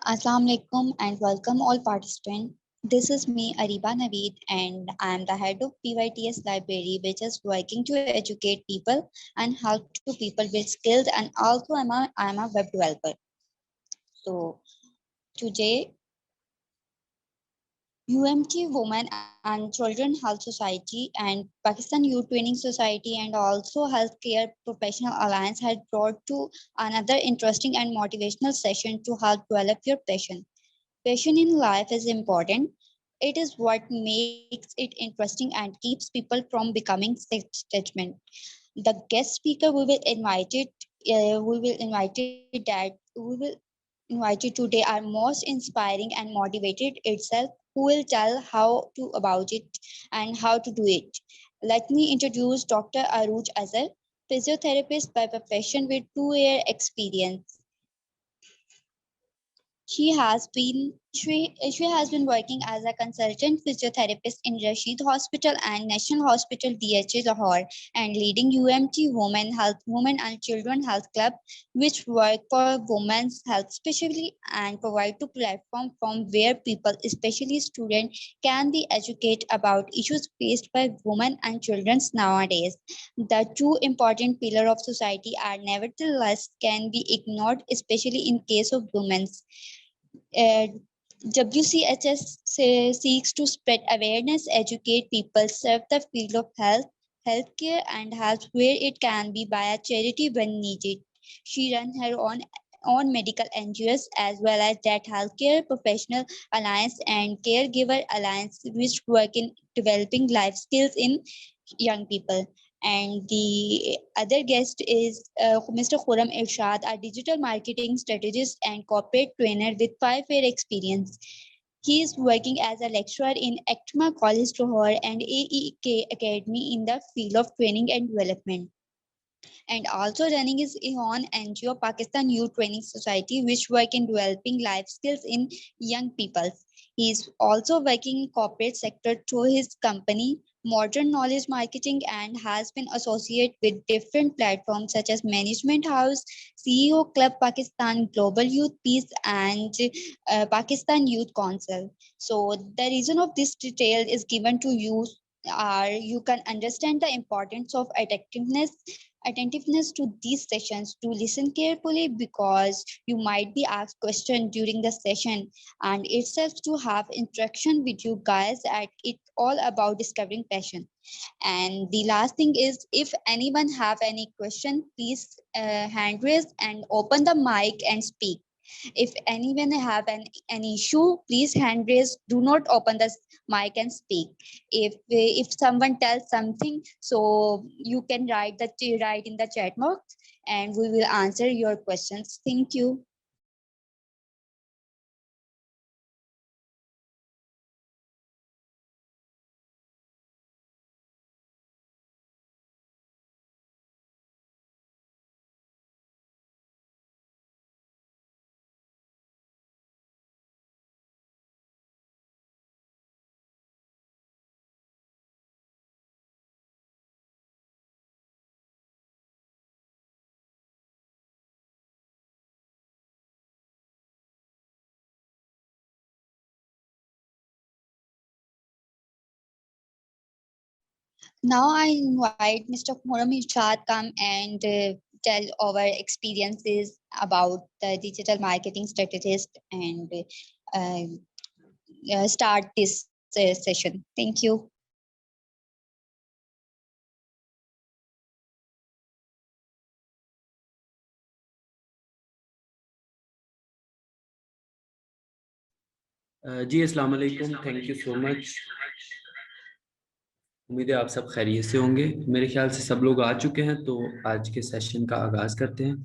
Assalamu alaikum and welcome all participants. This is me, Ariba Naveed, and I am the head of PYTS Library, which is working to educate people and help to people build skills. And also, I'm a web developer. So today, UMT Women and Children Health Society and Pakistan Youth Training Society and also Healthcare Professional Alliance had brought to another interesting and motivational session to help develop your passion. Passion in life is important. It is what makes it interesting and keeps people from becoming judgment. The guest speaker we will invited that we will invited today are most inspiring and motivated itself who will tell how to about it and how to do it. Let me introduce Dr. Aruj Azhar, physiotherapist by profession with 2 year experience. She has been working as a consultant physiotherapist in Rashid Hospital and National Hospital DHA Lahore and leading UMT Women and Children Health Club, which work for women's health specially and provide a platform from where people, especially students, can be educated about issues faced by women and children nowadays. The two important pillars of society are nevertheless can be ignored, especially in case of women's. uh, WCHS seeks to spread awareness, educate people, serve the field of healthcare, and help where it can be by a charity when needed. She runs her own medical NGOs as well as that Healthcare Professional Alliance and Caregiver Alliance, which work in developing life skills in young people. And the other guest is Mr. Khurram Irshad, a digital marketing strategist and corporate trainer with 5 year experience. He is working as a lecturer in Actma College, Lahore, and AEK Academy in the field of training and development, and also running his own NGO Pakistan Youth Training Society, which work in developing life skills in young people. He is also working in corporate sector through his company Modern Knowledge Marketing and has been associated with different platforms such as Management House, CEO Club Pakistan, Global Youth Peace, and Pakistan Youth Council. So the reason of this detail is given to you are you can understand the importance of attentiveness to these sessions, to listen carefully because you might be asked questions during the session, and itself to have interaction with you guys at it all about discovering passion. And the last thing is if anyone have any question, please hand raise and open the mic and speak. If anyone have an issue, please hand raise. Do not open the mic and speak. If someone tells something, so you can write in the chat box, and we will answer your questions. Thank you. Now I invite Mr. Khurram Irshad come and tell our experiences about the digital marketing strategist and uh, start this session. Thank you. जी अस्सलाम वालेकुम, thank you so much. उम्मीद है आप सब खैरियत से होंगे। मेरे ख्याल से सब लोग आ चुके हैं, तो आज के सेशन का आगाज़ करते हैं।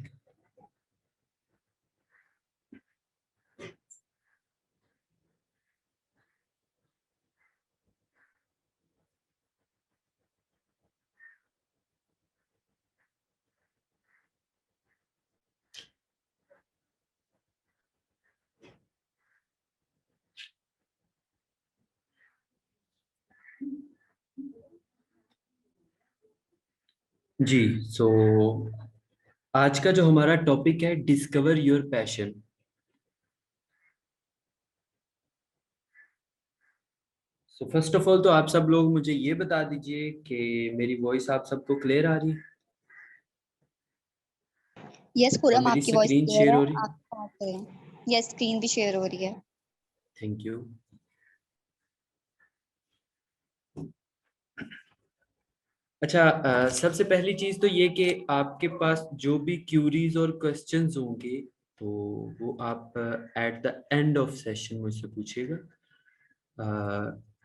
जी, आज का जो हमारा टॉपिक है discover your passion. So first of all तो आप सब लोग मुझे ये बता दीजिए कि मेरी वॉइस आप सबको क्लियर आ रही है यस और खुरम, मेरी आपकी वॉइस स्क्रीन क्लियर शेयर है, हो रही है? आप बात करें। यस, स्क्रीन भी शेयर हो रही है। Thank you. अच्छा, सबसे पहली चीज तो ये कि आपके पास जो भी क्यूरीज और क्वेश्चंस होंगे तो वो आप at the end of session मुझसे पूछिएगा।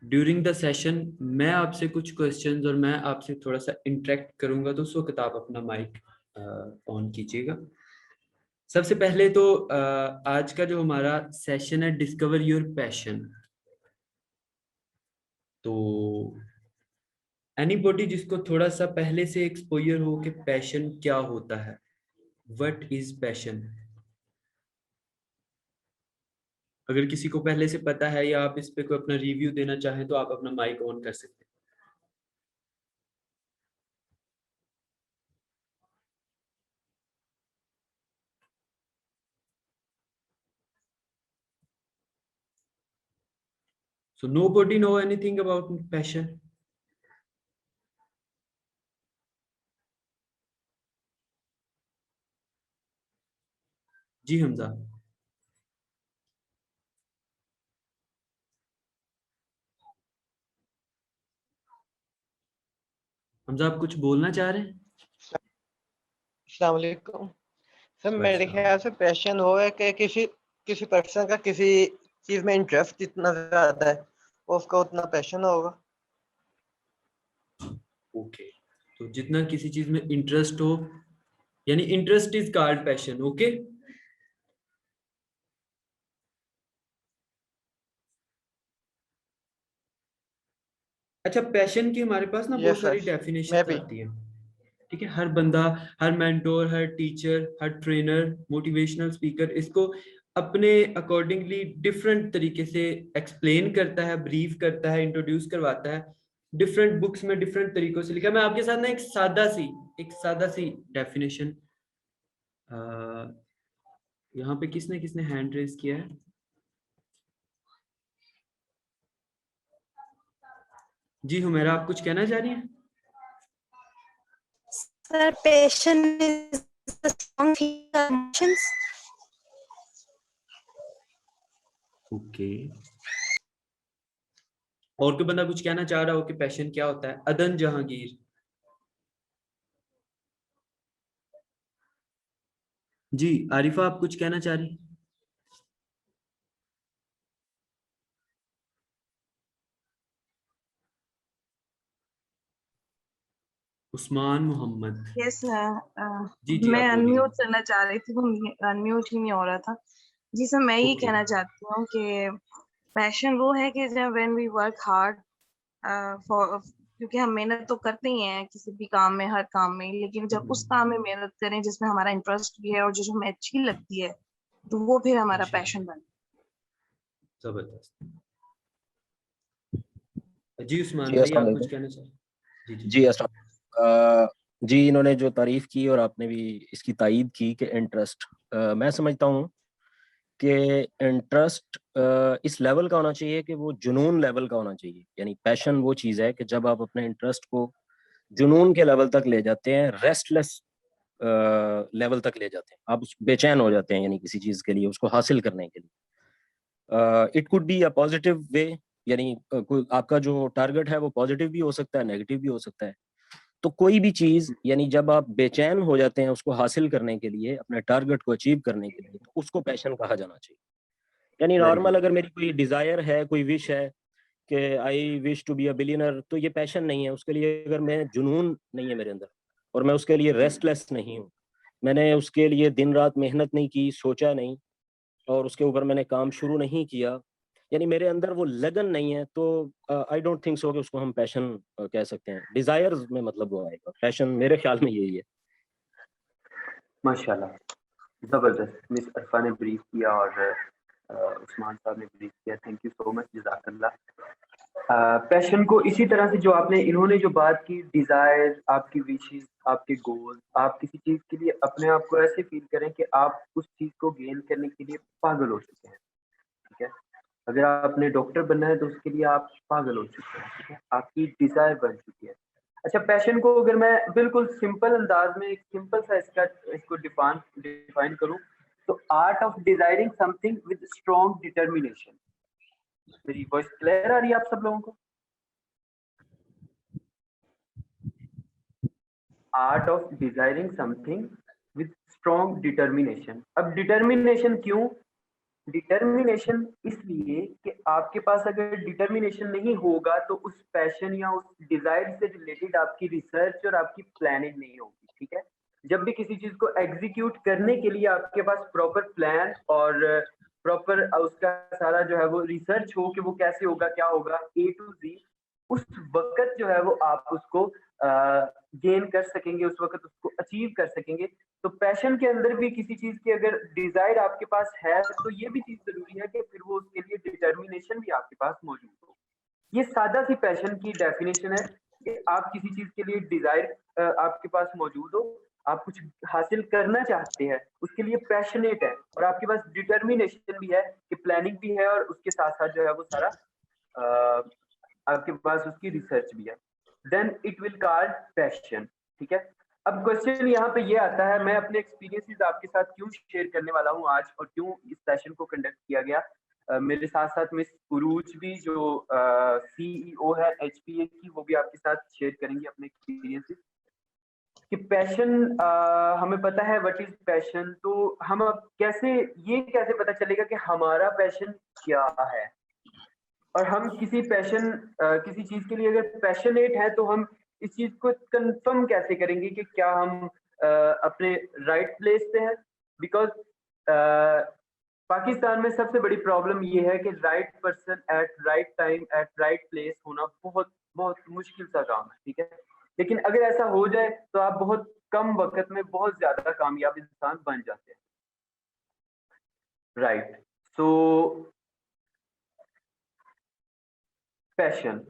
ड्यूरिंग द सेशन मैं आपसे कुछ क्वेश्चंस और मैं आपसे थोड़ा सा इंटरेक्ट करूंगा, तो उस वक्त आप अपना माइक ऑन कीजिएगा। सबसे पहले तो आज का जो हमारा सेशन है डिस्कवर योर पैशन। तो एनीबॉडी जिसको थोड़ा सा पहले से एक्सपोजर हो कि पैशन क्या होता है, व्हाट इज पैशन, अगर किसी को पहले से पता है या आप इस पे कोई अपना रिव्यू देना चाहें तो आप अपना माइक ऑन कर सकते हैं। So nobody know anything about passion? जी हमजा, हमजा आप कुछ बोलना चाह रहे हैं? अस्सलाम वालेकुम सर। मेरे वालेकुम। ख्याल से पैशन वो है कि किसी किसी पर्सन का किसी चीज में इंटरेस्ट जितना ज्यादा है वो उसका उतना पैशन होगा। ओके, तो जितना किसी चीज में इंटरेस्ट हो, यानी interest is called passion. Okay, अच्छा, पैशन की हमारे पास ना बहुत यस सारी सर, मैं डेफिनेशंस भी। आती हैं। ठीक है, हर बंदा, हर मेंटोर, हर टीचर, हर ट्रेनर, मोटिवेशनल स्पीकर इसको अपने अकॉर्डिंगली डिफरेंट तरीके से एक्सप्लेन करता है, ब्रीफ करता है, इंट्रोड्यूस करवाता है। डिफरेंट बुक्स में डिफरेंट तरीकों से लिखा है। मैं आपके साथ ना एक सादा सी डेफिनेशन, यहाँ पे किसने किसने हैंड रेज किया है? जी हुमेरा, आप कुछ कहना चाह रही हैं? Sir, passion is the strong emotions. Okay, और कोई बंदा कुछ कहना चाह रहा हो कि पैशन क्या होता है? अदन जहांगीर। जी आरिफा, आप कुछ कहना चाह रही? उस्मान मोहम्मद। Yes, जी जी, मैं आप बोलिए। अनम्यूट करना चाह रही थी, वो अनम्यूट ही नहीं हो रहा था। जी सर, मैं ये ओके, कहना चाहती हूँ कि पैशन वो है कि जब when we work hard for, क्योंकि हम मेहनत तो करते ही हैं किसी भी काम में, हर काम में, लेकिन जब उस काम में मेहनत करें जिसमें हमारा इंटरेस्ट भी है और जो हमें अच्छी लगती है, तो वो फिर हमारा माशाल्लाह, पैशन बने। जबरदस्त। जी उस्मान जी भाई, अस्सलाम आप कुछ वालेकुम। कहना चाह रहे? जी जी। जी अस्सलाम। जी, इन्होंने जो तारीफ की और आपने भी इसकी तायीद की कि इंटरेस्ट, मैं समझता हूँ कि इंटरेस्ट इस लेवल का होना चाहिए कि वो जुनून लेवल का होना चाहिए। यानी पैशन वो चीज़ है कि जब आप अपने इंटरेस्ट को जुनून के लेवल तक ले जाते हैं, रेस्टलेस लेवल तक ले जाते हैं, आप उस बेचैन हो जाते हैं, यानी किसी चीज़ के लिए, उसको हासिल करने के लिए। It could be a positive way, यानी कोई आपका जो टारगेट है वो पॉजिटिव भी हो सकता है, नेगेटिव भी हो सकता है। तो कोई भी चीज, यानी जब आप बेचैन हो जाते हैं उसको हासिल करने के लिए, अपने टारगेट को अचीव करने के लिए, तो उसको पैशन कहा जाना चाहिए। यानी वेरी नॉर्मल गुड। अगर मेरी कोई डिजायर है, कोई विश है कि I wish to be a billionaire, तो ये पैशन नहीं है। उसके लिए अगर मैं, जुनून नहीं है मेरे अंदर और मैं उसके लिए रेस्टलेस नहीं हूँ, मैंने उसके लिए दिन रात मेहनत नहीं की, सोचा नहीं और उसके ऊपर मैंने काम शुरू नहीं किया, यानी मेरे अंदर वो लगन नहीं है, तो आई डोंट थिंक सो कि उसको हम पैशन कह सकते हैं। डिजायर्स में मतलब वो आएगा, पैशन मेरे ख्याल में यही है। माशाल्लाह, जबरदस्त। मिस अरफा ने ब्रीफ किया और उस्मान साहब ने ब्रीफ किया। थैंक यू सो मच, जज़ाकल्लाह। पैशन को इसी तरह से जो आपने, इन्होंने जो बात की, डिजायर, आपकी विशेस, आपके गोल, आप किसी चीज के लिए अपने आप को ऐसे फील करें कि आप उस चीज को गेन करने के लिए पागल हो चुके हैं। ठीक है, अगर आपने डॉक्टर बनना है तो उसके लिए आप पागल हो चुके हैं, ठीक है, आपकी डिजायर बन चुकी है। अच्छा, पैशन को अगर मैं बिल्कुल सिंपल अंदाज में एक सिंपल सा इसको डिफाइन करूं तो art of desiring something with strong determination. मेरी वॉइस क्लियर आ रही है आप सब लोगों को? Art of desiring something with strong determination. अब डिटर्मिनेशन क्यों? डिटर्मिनेशन इसलिए कि आपके पास अगर डिटर्मिनेशन नहीं होगा तो उस पैशन या उस डिजायर से रिलेटेड आपकी रिसर्च और आपकी प्लानिंग नहीं होगी, ठीक है। जब भी किसी चीज को एग्जीक्यूट करने के लिए आपके पास प्रॉपर प्लान और प्रॉपर उसका सारा जो है वो रिसर्च हो कि वो कैसे होगा, क्या होगा, A to Z, उस वक्त जो है वो आप उसको गेन कर सकेंगे, उस वक्त उसको अचीव कर सकेंगे। तो पैशन के अंदर भी किसी चीज की अगर डिजायर आपके पास है तो ये भी चीज जरूरी है कि फिर वो उसके लिए डिटर्मिनेशन भी आपके पास मौजूद हो। ये सादा सी पैशन की डेफिनेशन है कि आप किसी चीज के लिए डिजायर आपके पास मौजूद हो, आप कुछ हासिल करना चाहते हैं, उसके लिए पैशनेट है और आपके पास डिटर्मिनेशन भी है कि प्लानिंग भी है और उसके साथ साथ जो है वो सारा आपके पास उसकी रिसर्च भी है, then it will called passion, ठीक है। अब क्वेश्चन यहाँ पे ये आता है, मैं अपने एक्सपीरियंसेस आपके साथ क्यों शेयर करने वाला हूँ आज और क्यों इस सेशन को कंडक्ट किया गया। मेरे साथ साथ मिस उरूज भी जो CEO है HPA की, वो भी आपके साथ शेयर करेंगी अपने एक्सपीरियंसेस कि पैशन हमें पता है व्हाट इज पैशन। तो हम अब कैसे पता चलेगा कि हमारा पैशन क्या है, और हम किसी चीज के लिए अगर पैशनेट है तो हम इस चीज को कंफर्म कैसे करेंगे कि क्या हम अपने राइट प्लेस पे हैं। बिकॉज पाकिस्तान में सबसे बड़ी प्रॉब्लम ये है कि right person at right time at right place होना बहुत बहुत मुश्किल सा काम है, ठीक है। लेकिन अगर ऐसा हो जाए तो आप बहुत कम वक्त में बहुत ज्यादा कामयाब इंसान बन जाते हैं, राइट। सो पैशन,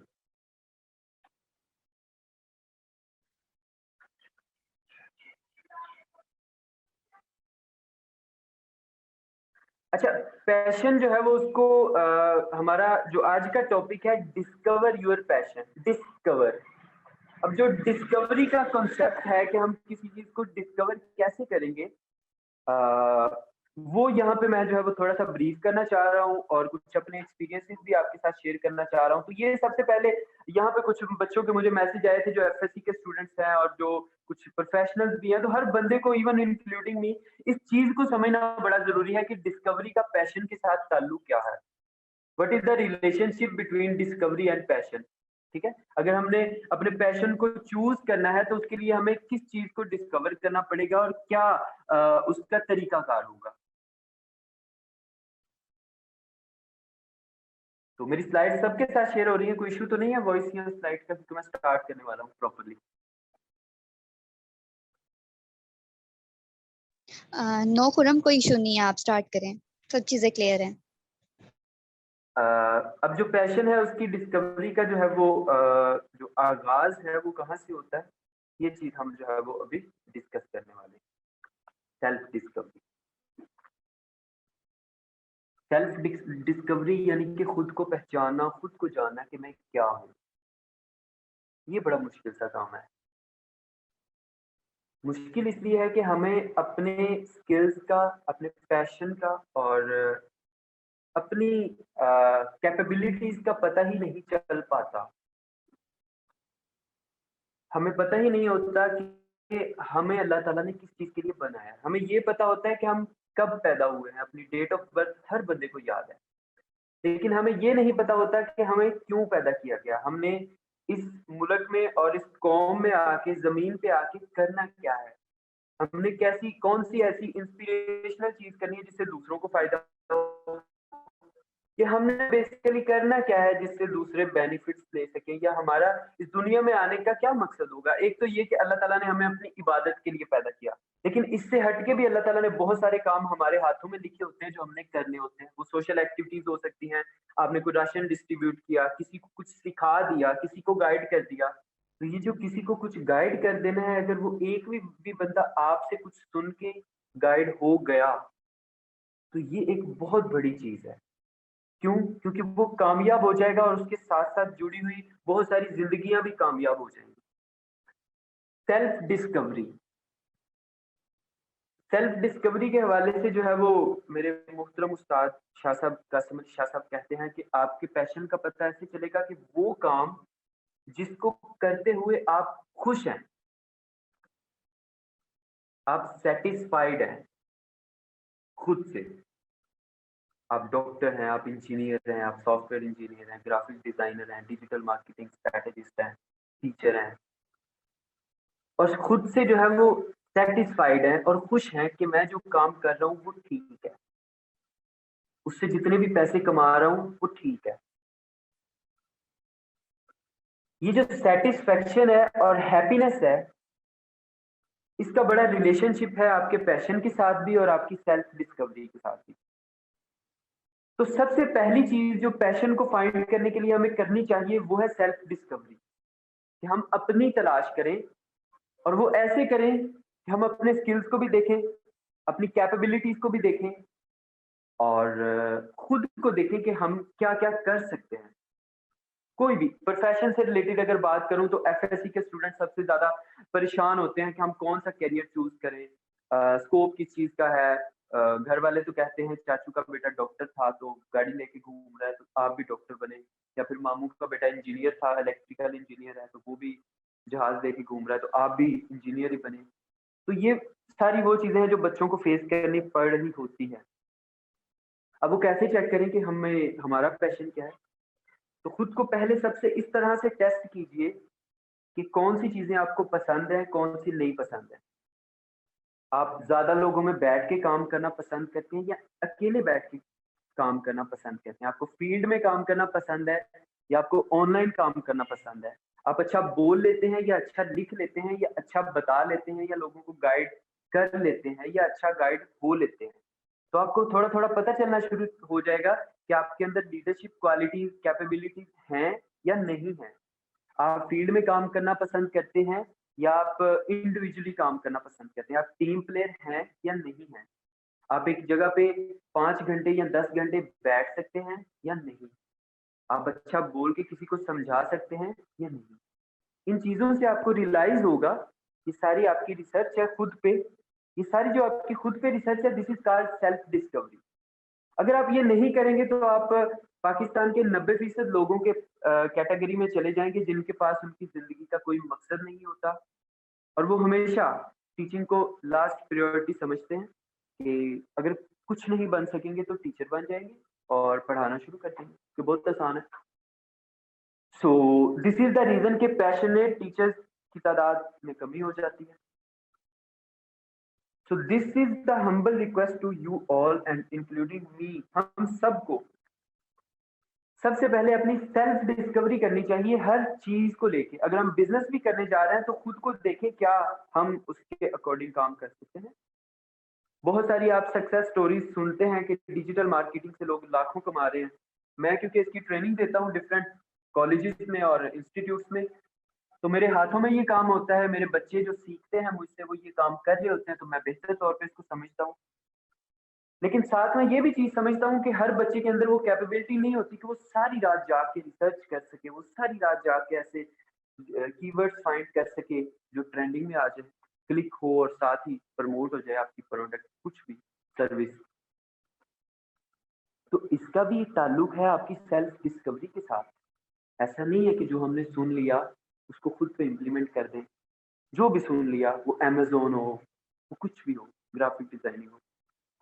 अच्छा, पैशन जो है वो उसको हमारा जो आज का टॉपिक है डिस्कवर योर पैशन, डिस्कवर। अब जो डिस्कवरी का कॉन्सेप्ट है कि हम किसी चीज को डिस्कवर कैसे करेंगे, वो यहाँ पे मैं जो है वो थोड़ा सा ब्रीफ करना चाह रहा हूँ और कुछ अपने एक्सपीरियंसेस भी आपके साथ शेयर करना चाह रहा हूँ। तो ये सबसे पहले यहाँ पे कुछ बच्चों के मुझे मैसेज आए थे जो FSC के स्टूडेंट्स हैं और जो कुछ प्रोफेशनल्स भी हैं। तो हर बंदे को, इवन इंक्लूडिंग मी, इस चीज को समझना बड़ा जरूरी है कि डिस्कवरी का पैशन के साथ ताल्लुक क्या है। What is the relationship between discovery and passion, ठीक है। अगर हमने अपने पैशन को चूज करना है तो उसके लिए हमें किस चीज को डिस्कवर करना पड़ेगा और क्या उसका तरीकाकार होगा। तो मेरी स्लाइड सबके साथ शेयर हो रही है, कोई इशू तो नहीं है वॉइस या स्लाइड का? तो मैं स्टार्ट करने वाला हूँ प्रॉपर्ली। नो खुरम, कोई इशू नहीं है, आप स्टार्ट करें, सब चीजें क्लियर हैं। अब जो पैशन है उसकी डिस्कवरी का जो है वो जो आगाज है वो कहाँ से होता है, ये चीज हम जो है वो अभी डिस्कस करने वाले हैं। सेल्फ डिस्कवरी, सेल्फ डिस्कवरी यानी कि खुद को पहचानना, खुद को जानना कि मैं क्या हूँ। ये बड़ा मुश्किल सा काम है। मुश्किल इसलिए है कि हमें अपने स्किल्स का, अपने पैशन का और अपनी कैपेबिलिटीज का पता ही नहीं चल पाता। हमें पता ही नहीं होता कि हमें अल्लाह ताला ने किस चीज के लिए बनाया। हमें ये पता होता है कि हम कब पैदा हुए हैं, अपनी डेट ऑफ बर्थ हर बंदे को याद है, लेकिन हमें ये नहीं पता होता कि हमें क्यों पैदा किया गया, हमने इस मुल्क में और इस कौम में आके, जमीन पे आके करना क्या है, हमने कौन सी ऐसी इंस्पिरेशनल चीज करनी है जिससे दूसरों को फायदा हो, कि हमने बेसिकली करना क्या है जिससे दूसरे बेनिफिट्स ले सकें, या हमारा इस दुनिया में आने का क्या मकसद होगा। एक तो ये कि अल्लाह ताला ने हमें अपनी इबादत के लिए पैदा किया, लेकिन इससे हटके भी अल्लाह ताला ने बहुत सारे काम हमारे हाथों में लिखे होते हैं जो हमने करने होते हैं। वो सोशल एक्टिविटीज हो सकती हैं, आपने कोई राशन डिस्ट्रीब्यूट किया, किसी को कुछ सिखा दिया, किसी को गाइड कर दिया। तो ये जो किसी को कुछ गाइड कर देना है, अगर वो एक भी बंदा आपसे कुछ सुन के गाइड हो गया तो ये एक बहुत बड़ी चीज है। क्यों? क्योंकि वो कामयाब हो जाएगा और उसके साथ-साथ जुड़ी हुई बहुत सारी ज़िंदगियाँ भी कामयाब हो जाएँगी। Self discovery. सेल्फ डिस्कवरी के हवाले से जो है वो मेरे मोहतरम उस्ताद शाह साहब कासिम अली शाह साहब कहते हैं कि आपके पैशन का पता ऐसे चलेगा कि वो काम जिसको करते हुए आप खुश हैं, आप सैटिस्फाइड हैं खुद से। आप डॉक्टर हैं, आप इंजीनियर हैं, आप सॉफ्टवेयर इंजीनियर हैं, ग्राफिक डिजाइनर हैं, डिजिटल मार्केटिंग स्ट्रैटेजिस्ट हैं, टीचर हैं और खुद से जो है वो सैटिस्फाइड हैं और खुश हैं कि मैं जो काम कर रहा हूँ वो ठीक है। उससे जितने भी पैसे कमा रहा हूँ वो ठीक है। ये जो सैटिस्फैक्शन है और हैप्पीनेस है, इसका बड़ा रिलेशनशिप है आपके पैशन के साथ भी और आपकी सेल्फ डिस्कवरी के साथ भी। तो सबसे पहली चीज जो पैशन को फाइंड करने के लिए हमें करनी चाहिए वो है सेल्फ डिस्कवरी, कि हम अपनी तलाश करें और वो ऐसे करें कि हम अपने स्किल्स को भी देखें, अपनी कैपेबिलिटीज को भी देखें और खुद को देखें कि हम क्या-क्या कर सकते हैं। कोई भी प्रोफेशन से रिलेटेड अगर बात करूं तो एफएससी के स्टूडेंट सबसे ज्यादा परेशान होते हैं कि हम कौन सा करियर चूज करें, स्कोप किस चीज का है। घर वाले तो कहते हैं चाचू का बेटा डॉक्टर था तो गाड़ी लेके घूम रहा है तो आप भी डॉक्टर बने, या फिर मामू का बेटा इंजीनियर था, इलेक्ट्रिकल इंजीनियर है तो वो भी जहाज लेके घूम रहा है तो आप भी इंजीनियर ही बने। तो ये सारी वो चीजें हैं जो बच्चों को फेस करनी पड़ रही होती है। अब वो कैसे चेक करें कि हमें हमारा पैशन क्या है? तो खुद को पहले सबसे इस तरह से टेस्ट कीजिए कि कौन सी चीजें आपको पसंद है, कौन सी नहीं पसंद है। आप ज्यादा लोगों में बैठ के काम करना पसंद करते हैं या अकेले बैठ के काम करना पसंद करते हैं? आपको फील्ड में काम करना पसंद है या आपको ऑनलाइन काम करना पसंद है? आप अच्छा बोल लेते हैं या अच्छा लिख लेते हैं या अच्छा बता लेते हैं या लोगों को गाइड कर लेते हैं या अच्छा गाइड हो लेते हैं? तो आपको थोड़ा-थोड़ा पता चलना शुरू हो जाएगा कि आपके अंदर लीडरशिप क्वालिटीज़, कैपेबिलिटीज़ हैं या नहीं हैं। आप फील्ड में काम करना पसंद करते हैं या आप इंडिविजुअली काम करना पसंद करते हैं? आप टीम प्लेयर हैं या नहीं हैं? आप एक जगह पे 5 घंटे या 10 घंटे बैठ सकते हैं या नहीं? आप अच्छा बोल के किसी को समझा सकते हैं या नहीं? इन चीज़ों से आपको रियलाइज़ होगा, ये सारी आपकी रिसर्च है खुद पे, ये सारी जो आपकी खुद पे रिसर्च है, this is called self discovery. अगर आप ये नहीं करेंगे तो आप पाकिस्तान के 90% लोगों के कैटेगरी में चले जाएँगे जिनके पास उनकी ज़िंदगी का कोई मकसद नहीं होता और वो हमेशा टीचिंग को लास्ट प्रायोरिटी समझते हैं कि अगर कुछ नहीं बन सकेंगे तो टीचर बन जाएँगे और पढ़ाना शुरू कर देंगे, तो बहुत आसान है। So this is the reason कि पैशनेट टीचर्स की तादाद में कमी हो जाती है। So this is the humble request to you all and including me, हम सबको सबसे पहले अपनी सेल्फ डिस्कवरी करनी चाहिए हर चीज को लेके। अगर हम बिजनेस भी करने जा रहे हैं तो खुद को देखें क्या हम उसके अकॉर्डिंग काम कर सकते हैं। बहुत सारी आप सक्सेस स्टोरीज सुनते हैं कि डिजिटल मार्केटिंग से लोग लाखों कमा रहे हैं। मैं क्योंकि इसकी ट्रेनिंग देता हूँ डिफरेंट कॉलेजेस में और इंस्टीट्यूट्स में, तो मेरे हाथों में ये काम होता है। मेरे बच्चे जो सीखते हैं मुझसे वो ये काम कर रहे होते हैं तो मैं बेहतर तौर पे इसको समझता हूँ। लेकिन साथ में ये भी चीज़ समझता हूँ कि हर बच्चे के अंदर वो कैपेबिलिटी नहीं होती कि वो सारी रात जाग के रिसर्च कर सके, वो सारी रात जाग के ऐसे कीवर्ड्स फाइंड कर सके जो ट्रेंडिंग में आ जाए, क्लिक हो और साथ ही प्रमोट हो जाए आपकी प्रोडक्ट, कुछ भी सर्विस। तो इसका भी ताल्लुक है आपकी सेल्फ डिस्कवरी के साथ। ऐसा नहीं है कि जो हमने सुन लिया उसको खुद पे इम्प्लीमेंट कर दें। जो भी सुन लिया वो अमेज़न हो, वो कुछ भी हो, ग्राफिक डिजाइनिंग हो,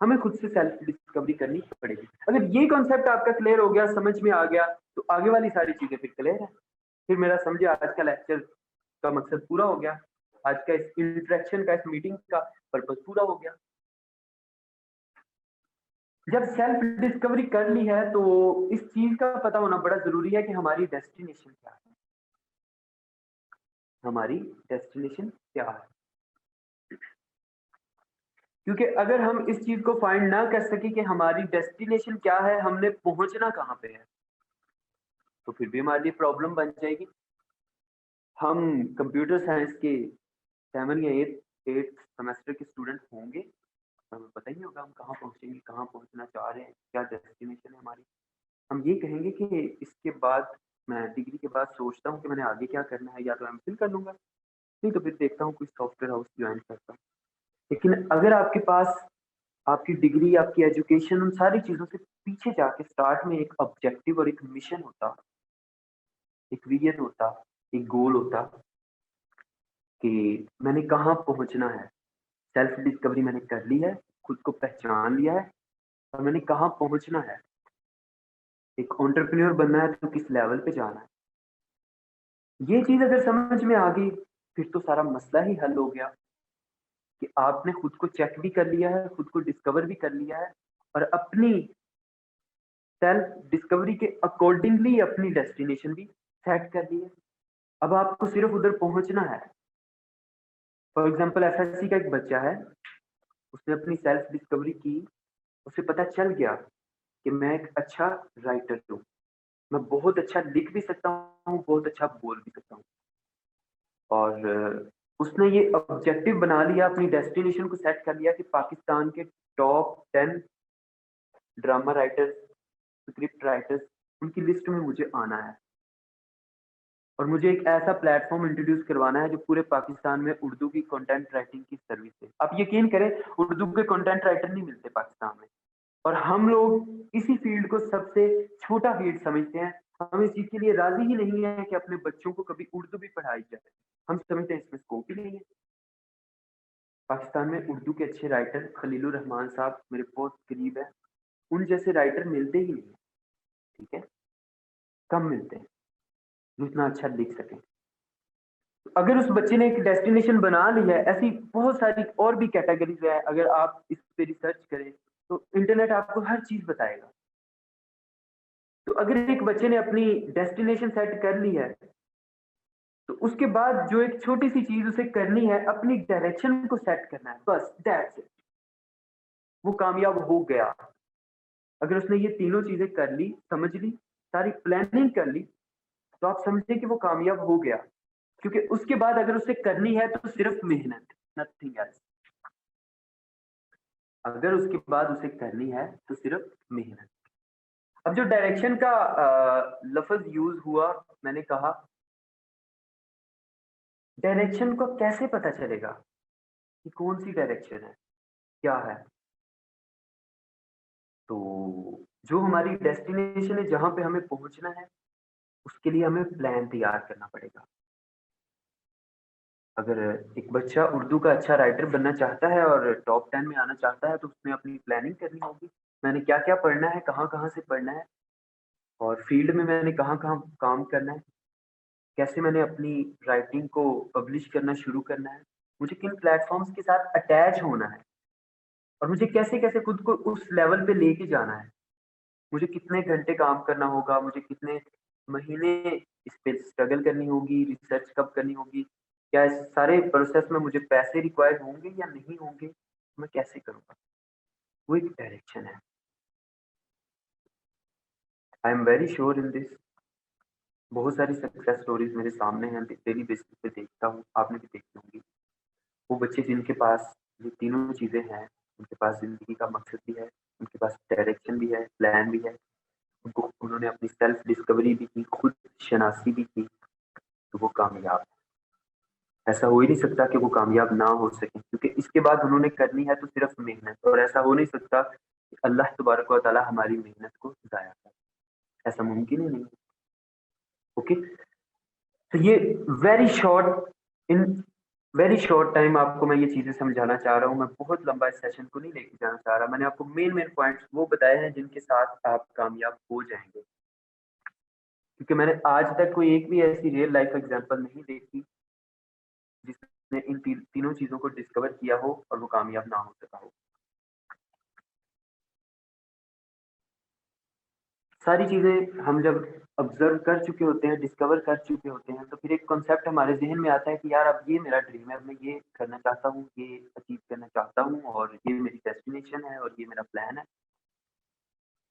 हमें खुद से सेल्फ डिस्कवरी करनी पड़ेगी। अगर ये कॉन्सेप्ट आपका क्लियर हो गया, समझ में आ गया, तो आगे वाली सारी चीजें फिर क्लियर है। फिर मेरा समझिए आज का लेक्चर का मकसद पूरा हो गया। आज का इस इंटरेक्शन का, इस मीटिंग का पर्पस पूरा हो गया। जब सेल्फ डिस्कवरी कर ली है तो इस चीज का पता होना बड़ा जरूरी है कि हमारी डेस्टिनेशन क्या है। हमारी डेस्टिनेशन क्या है? क्योंकि अगर हम इस चीज को फाइंड ना कर सके कि हमारी डेस्टिनेशन क्या है, हमने पहुंचना कहाँ पे है, तो फिर भी हमारे लिए प्रॉब्लम बन जाएगी। हम कंप्यूटर साइंस के 7 या 8 सेमेस्टर के स्टूडेंट होंगे, हमें पता ही नहीं होगा हम कहाँ पहुंचेंगे, कहाँ पहुंचना चाह रहे हैं, क्या डेस्टिनेशन है हमारी। हम ये कहेंगे कि इसके बाद मैं डिग्री के बाद सोचता हूँ कि मैंने आगे क्या करना है, या तो एमफिल कर लूंगा, नहीं तो फिर देखता हूँ कोई सॉफ्टवेयर हाउस ज्वाइन करता हूँ। लेकिन अगर आपके पास आपकी डिग्री, आपकी एजुकेशन, उन सारी चीज़ों से पीछे जाके स्टार्ट में एक ऑब्जेक्टिव और एक मिशन होता, एक विजन होता, एक गोल होता कि मैंने कहाँ पहुँचना है, सेल्फ डिस्कवरी मैंने कर ली है, खुद को पहचान लिया है और मैंने कहाँ पहुँचना है। एक एंटरप्रेन्योर बनना है तो किस लेवल पे जाना है। ये चीज़ अगर समझ में आ गई, फिर तो सारा मसला ही हल हो गया कि आपने खुद को चेक भी कर लिया है, खुद को डिस्कवर भी कर लिया है और अपनी सेल्फ डिस्कवरी के अकॉर्डिंगली अपनी डेस्टिनेशन भी सेट कर ली है। अब आपको सिर्फ उधर पहुंचना है। फॉर एग्जांपल एसएससी का एक बच्चा है, उसने अपनी सेल्फ डिस्कवरी की, उसे पता चल गया कि मैं एक अच्छा राइटर हूँ, मैं बहुत अच्छा लिख भी सकता हूँ, बहुत अच्छा बोल भी सकता हूँ। और उसने ये ऑब्जेक्टिव बना लिया, अपनी डेस्टिनेशन को सेट कर लिया कि पाकिस्तान के top 10 drama writers, script writers, उनकी लिस्ट में मुझे आना है और मुझे एक ऐसा प्लेटफॉर्म इंट्रोड्यूस करवाना है जो पूरे पाकिस्तान में उर्दू की कंटेंट राइटिंग की सर्विस है। आप यकीन करें, उर्दू के कंटेंट राइटर नहीं मिलते पाकिस्तान में और हम लोग इसी फील्ड को सबसे छोटा फील्ड समझते हैं। हम इस चीज के लिए राजी ही नहीं है कि अपने बच्चों को कभी उर्दू भी पढ़ाई जाए। हम समझते हैं इसमें स्कोप ही नहीं है। पाकिस्तान में उर्दू के अच्छे राइटर खलीलुर रहमान साहब मेरे बहुत करीब है, उन जैसे राइटर मिलते ही नहीं है, ठीक है, कम मिलते हैं जो इतना अच्छा लिख सकें। अगर उस बच्चे ने एक डेस्टिनेशन बना ली है, ऐसी बहुत सारी और भी कैटेगरीज है, अगर आप इस पे रिसर्च करें तो इंटरनेट आपको हर चीज बताएगा। तो अगर एक बच्चे ने अपनी डेस्टिनेशन सेट कर ली है तो उसके बाद जो एक छोटी सी चीज उसे करनी है, अपनी डायरेक्शन को सेट करना है, बस दैट्स इट, वो कामयाब हो गया। अगर उसने ये तीनों चीजें कर ली, समझ ली, सारी प्लानिंग कर ली, तो आप समझे कि वो कामयाब हो गया। क्योंकि उसके बाद अगर उसे करनी है तो सिर्फ मेहनत, नथिंग एल्स। अगर उसके बाद उसे करनी है तो सिर्फ मेहनत। अब जो डायरेक्शन का लफ्ज यूज हुआ, मैंने कहा डायरेक्शन को कैसे पता चलेगा कि कौन सी डायरेक्शन है, क्या है। तो जो हमारी डेस्टिनेशन है, जहां पे हमें पहुंचना है, उसके लिए हमें प्लान तैयार करना पड़ेगा। अगर एक बच्चा उर्दू का अच्छा राइटर बनना चाहता है और टॉप 10 में आना चाहता है तो उसने अपनी प्लानिंग करनी होगी। मैंने क्या क्या पढ़ना है, कहाँ कहाँ से पढ़ना है और फील्ड में मैंने कहाँ कहाँ काम करना है, कैसे मैंने अपनी राइटिंग को पब्लिश करना शुरू करना है, मुझे किन प्लेटफॉर्म्स के साथ अटैच होना है और मुझे कैसे कैसे खुद को उस लेवल पे लेके जाना है। मुझे कितने घंटे काम करना होगा, मुझे कितने महीने इस पे स्ट्रगल करनी होगी, रिसर्च कब करनी होगी, क्या इस सारे प्रोसेस में मुझे पैसे रिक्वायर्ड होंगे या नहीं होंगे, मैं कैसे करूँगा, वो एक डायरेक्शन है। I am very sure in this. बहुत सारी सक्सेस स्टोरीज मेरे सामने हैं, डेली बेसिस पे देखता हूँ, आपने भी देखी होंगी। वो बच्चे जिनके पास ये तीनों चीज़ें हैं, उनके पास ज़िंदगी का मकसद भी है, उनके पास डायरेक्शन भी है, प्लान भी है, उनको उन्होंने अपनी सेल्फ डिस्कवरी भी की, खुद शनासी भी की, तो वो कामयाब है। ऐसा हो ही नहीं सकता कि वो कामयाब ना हो सके, क्योंकि इसके बाद उन्होंने करनी है तो सिर्फ मेहनत, और ऐसा हो नहीं सकता कि अल्लाह तबारक व तआला हमारी मेहनत को ज़ाया करे, ऐसा मुमकिन ही नहीं। ओके, तो ये इन वेरी शॉर्ट टाइम आपको मैं ये चीजें समझाना चाह रहा हूँ। मैं बहुत लंबा इस सेशन को नहीं लेके जाना चाह रहा। मैंने आपको मेन पॉइंट्स वो बताए हैं जिनके साथ आप कामयाब हो जाएंगे, क्योंकि मैंने आज तक कोई एक भी ऐसी रियल लाइफ एग्जांपल नहीं देखी जिसने इन तीनों चीजों को डिस्कवर किया हो और वो कामयाब ना हो सका हो। सारी चीजें हम जब ऑब्जर्व कर चुके होते हैं, डिस्कवर कर चुके होते हैं, तो फिर एक कॉन्सेप्ट हमारे जहन में आता है कि यार अब ये मेरा ड्रीम है, मैं ये करना चाहता हूँ, ये अचीव करना चाहता हूँ और ये मेरी डेस्टिनेशन है और ये मेरा प्लान है।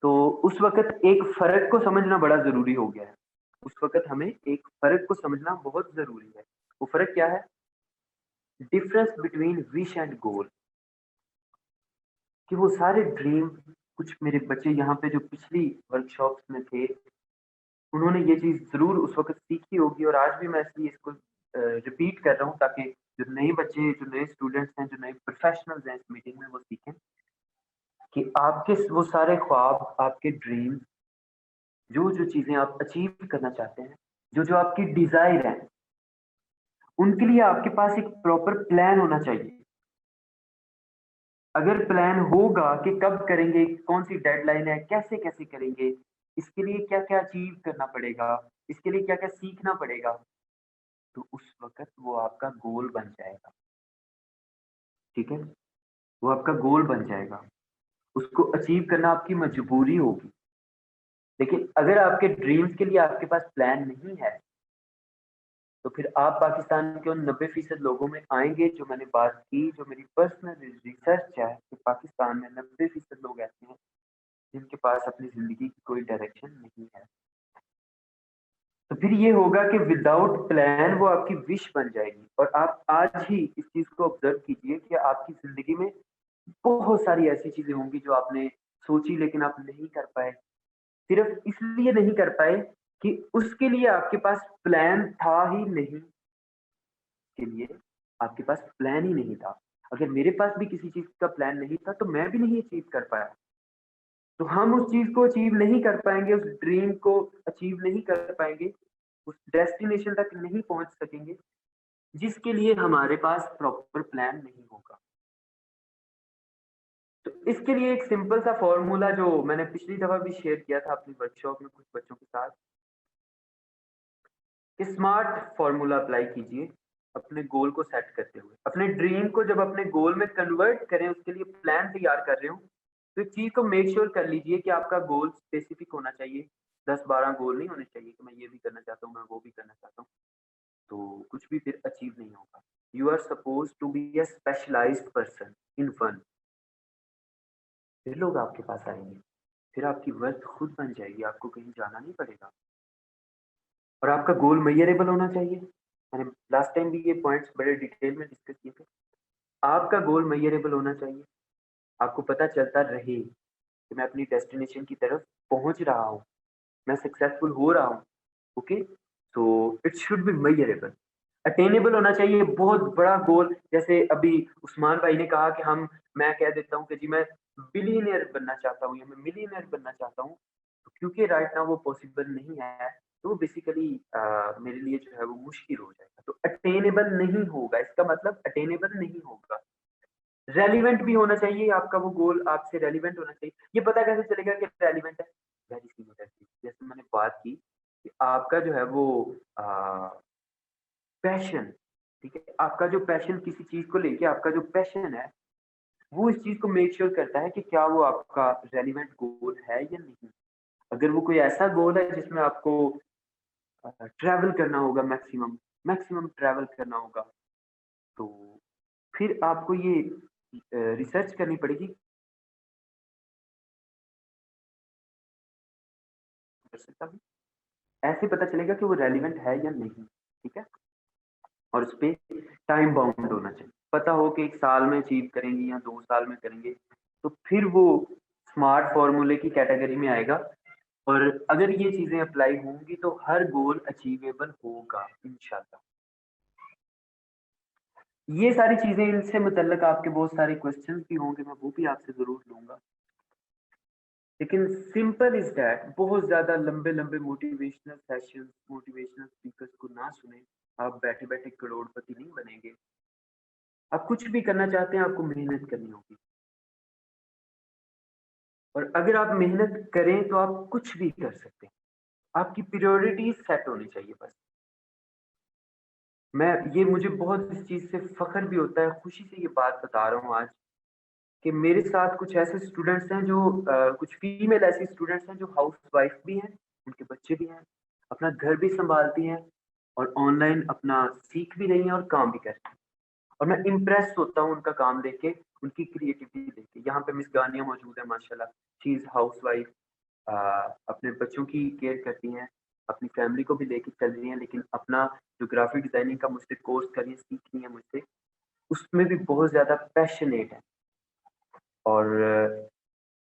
तो उस वक्त एक फर्क को समझना बड़ा जरूरी हो गया है। उस वक्त हमें एक फर्क को समझना बहुत जरूरी है। वो फर्क क्या है? डिफरेंस बिटवीन विश एंड गोल। कि वो सारे ड्रीम कुछ मेरे बच्चे यहाँ पे जो पिछली वर्कशॉप्स में थे, उन्होंने ये चीज़ ज़रूर उस वक़्त सीखी होगी और आज भी मैं इसलिए इसको रिपीट कर रहा हूँ ताकि जो नए बच्चे, जो नए स्टूडेंट्स हैं, जो नए प्रोफ़ेशनल्स हैं इस मीटिंग में वो सीखें कि आपके वो सारे ख्वाब, आपके ड्रीम, जो चीज़ें आप अचीव करना चाहते हैं, जो आपकी डिज़ायर है, उनके लिए आपके पास एक प्रॉपर प्लान होना चाहिए। अगर प्लान होगा कि कब करेंगे, कौन-सी डेडलाइन है, कैसे-कैसे करेंगे, इसके लिए क्या-क्या अचीव करना पड़ेगा, इसके लिए क्या-क्या सीखना पड़ेगा, तो उस वक़्त वो आपका गोल बन जाएगा, ठीक है? वो आपका गोल बन जाएगा, उसको अचीव करना आपकी मजबूरी होगी। लेकिन अगर आपके ड्रीम्स के लिए आपके पास प्लान नहीं है, तो फिर आप पाकिस्तान के उन 90% लोगों में आएँगे जो मैंने बात की, जो मेरी पर्सनल रिसर्च है कि पाकिस्तान में 90% लोग ऐसे हैं जिनके पास अपनी ज़िंदगी की कोई डायरेक्शन नहीं है। तो फिर ये होगा कि विदाउट प्लान वो आपकी विश बन जाएगी और आप आज ही इस चीज़ को ऑब्ज़र्व कीजिए कि आपकी ज़िंदगी में बहुत सारी ऐसी चीज़ें होंगी जो आपने सोची लेकिन आप नहीं कर पाए। सिर्फ़ इसलिए नहीं कर पाए कि उसके लिए आपके पास प्लान था ही नहीं, के लिए आपके पास प्लान ही नहीं था। अगर मेरे पास भी किसी चीज़ का प्लान नहीं था तो मैं भी नहीं अचीव कर पाया। तो हम उस चीज़ को अचीव नहीं कर पाएँगे, उस ड्रीम को अचीव नहीं कर पाएँगे, उस डेस्टिनेशन तक नहीं पहुँच सकेंगे, जिसके लिए हमारे पास प्रॉपर प्लान नहीं होगा। तो इसके लिए एक सिंपल सा फ़ॉर्मूला जो मैंने पिछली दफ़ा भी शेयर किया था अपनी वर्कशॉप में कुछ बच्चों के साथ, कि स्मार्ट फ़ॉर्मूला अप्लाई कीजिए, अपने गोल को सेट करते हुए। अपने ड्रीम को जब अपने गोल में कन्वर्ट करें, उसके लिए प्लान तैयार कर रहे हों, तो एक चीज़ को मेक श्योर कर लीजिए कि आपका गोल स्पेसिफिक होना चाहिए। 10-12 गोल नहीं होने चाहिए कि मैं ये भी करना चाहता हूँ, मैं वो भी करना चाहता हूँ, तो कुछ भी फिर अचीव नहीं होगा। You are supposed to be a specialised person in one, फिर लोग आपके पास आएँगे, फिर आपकी वर्थ खुद बन जाएगी, आपको कहीं जाना नहीं पड़ेगा। और आपका गोल मेजरेबल होना चाहिए। मैंने लास्ट टाइम भी ये पॉइंट्स बड़े डिटेल में डिस्कस किए थे। आपका गोल मेजरेबल होना चाहिए। आपको पता चलता रहे कि मैं अपनी डेस्टिनेशन की तरफ पहुँच रहा हूँ, मैं सक्सेसफुल हो रहा हूँ। ओके? तो it should be measurable. Attainable होना चाहिए, बहुत बड़ा गोल जैसे अभी उस्मान भाई ने कहा कि मैं कह देता हूँ कि जी मैं बिलियनियर बनना चाहता हूँ या मैं मिलियनियर बनना चाहता हूँ। तो क्योंकि राइट नाउ वो पॉसिबल नहीं है, तो बेसिकली मेरे लिए जो है वो मुश्किल हो जाएगा। तो अटेनेबल नहीं होगा, इसका मतलब अटेनेबल नहीं होगा। रेलेवेंट भी होना चाहिए आपका वो गोल, आपसे रेलेवेंट होना चाहिए। ये पता कैसे चलेगा कि रेलेवेंट है? वेरी सिंपल, जैसे मैंने बात की कि आपका जो है वो अ पैशन, ठीक है? आपका जो पैशन किसी चीज़ को लेके आपका जो पैशन है, वो इस चीज़ को मेक श्योर करता है कि क्या वो आपका रेलेवेंट गोल है या नहीं। अगर वो कोई ऐसा गोल है जिसमें आपको ट्रैवल करना होगा मैक्सिमम ट्रैवल करना होगा, तो फिर आपको ये रिसर्च करनी पड़ेगी, कर सकता हूँ। ऐसे पता चलेगा कि वो रेलेवेंट है या नहीं, ठीक है? और उसपे टाइम बाउंड होना चाहिए। पता हो कि 1 साल में अचीव करेंगे या 2 साल में करेंगे, तो फिर वो स्मार्ट फ़ॉर्मूले की कैटेगरी में आएगा और अगर ये चीज़ें अप्लाई होंगी तो हर गोल अचीवेबल होगा इंशाल्लाह। ये सारी चीज़ें इनसे मुतल्लिक आपके बहुत सारे क्वेश्चन्स भी होंगे, मैं वो भी आपसे ज़रूर लूँगा। लेकिन सिंपल इज़ दैट बहुत ज़्यादा लंबे-लंबे मोटिवेशनल सेशंस, मोटिवेशनल स्पीकर्स को ना सुनें। आप बैठे-बैठे करोड़पति नहीं बनेंगे। आप कुछ भी करना चाहते हैं, आपको मेहनत करनी होगी। और अगर आप मेहनत करें तो आप कुछ भी कर सकते हैं। आपकी प्रायोरिटीज़ सेट होनी चाहिए बस। ये मुझे बहुत इस चीज़ से फ़ख्र भी होता है, खुशी से ये बात बता रहा हूँ आज कि मेरे साथ कुछ ऐसे स्टूडेंट्स हैं जो कुछ फीमेल ऐसी स्टूडेंट्स हैं जो हाउसवाइफ भी हैं, उनके बच्चे भी हैं, अपना घर भी सँभालती हैं और ऑनलाइन अपना सीख भी रही हैं और काम भी कर रही हैं। और मैं इम्प्रेस होता हूँ उनका काम देख के, उनकी क्रिएटिविटी देख के। यहाँ पे मिस गानिया मौजूद है माशाल्लाह, शी इज़ हाउसवाइफ, अ, अपने बच्चों की केयर करती हैं, अपनी फैमिली को भी लेके चल रही हैं, लेकिन अपना जो ग्राफ़िक डिज़ाइनिंग का मुझसे कोर्स कर रही हैं, सीख रही हैं मुझसे, उसमें भी बहुत ज़्यादा पैशनेट है। और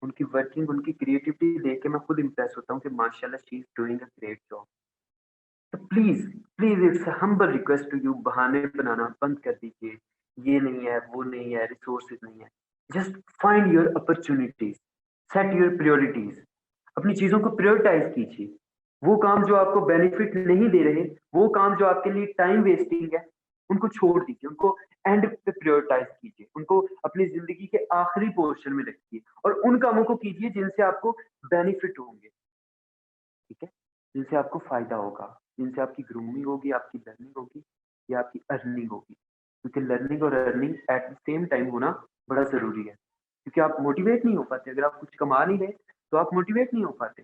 उनकी वर्किंग, उनकी क्रिएटिविटी देख के मैं खुद इम्प्रेस होता हूँ कि माशाल्लाह she is doing a great job. तो please please it's humble request to you, बहाने बनाना बंद कर दीजिए, ये नहीं है, वो नहीं है, रिसोर्सेज नहीं है। Just find your opportunities, set your priorities, अपनी चीजों को प्रायोरिटाइज कीजिए। वो काम जो आपको बेनिफिट नहीं दे रहे, वो काम जो आपके लिए टाइम वेस्टिंग है, उनको छोड़ दीजिए, उनको एंड पे प्रायोरिटाइज कीजिए, उनको अपनी जिंदगी के आखिरी पोर्शन में रखिए और उन कामों को कीजिए जिनसे आपको बेनिफिट होंगे, ठीक है, जिनसे आपको फायदा होगा, जिनसे आपकी ग्रूमिंग होगी, आपकी लर्निंग होगी या आपकी अर्निंग होगी। क्योंकि लर्निंग और earning at the same time होना बड़ा जरूरी है, क्योंकि आप मोटिवेट नहीं हो पाते। अगर आप कुछ कमा नहीं रहे तो आप मोटिवेट नहीं हो पाते।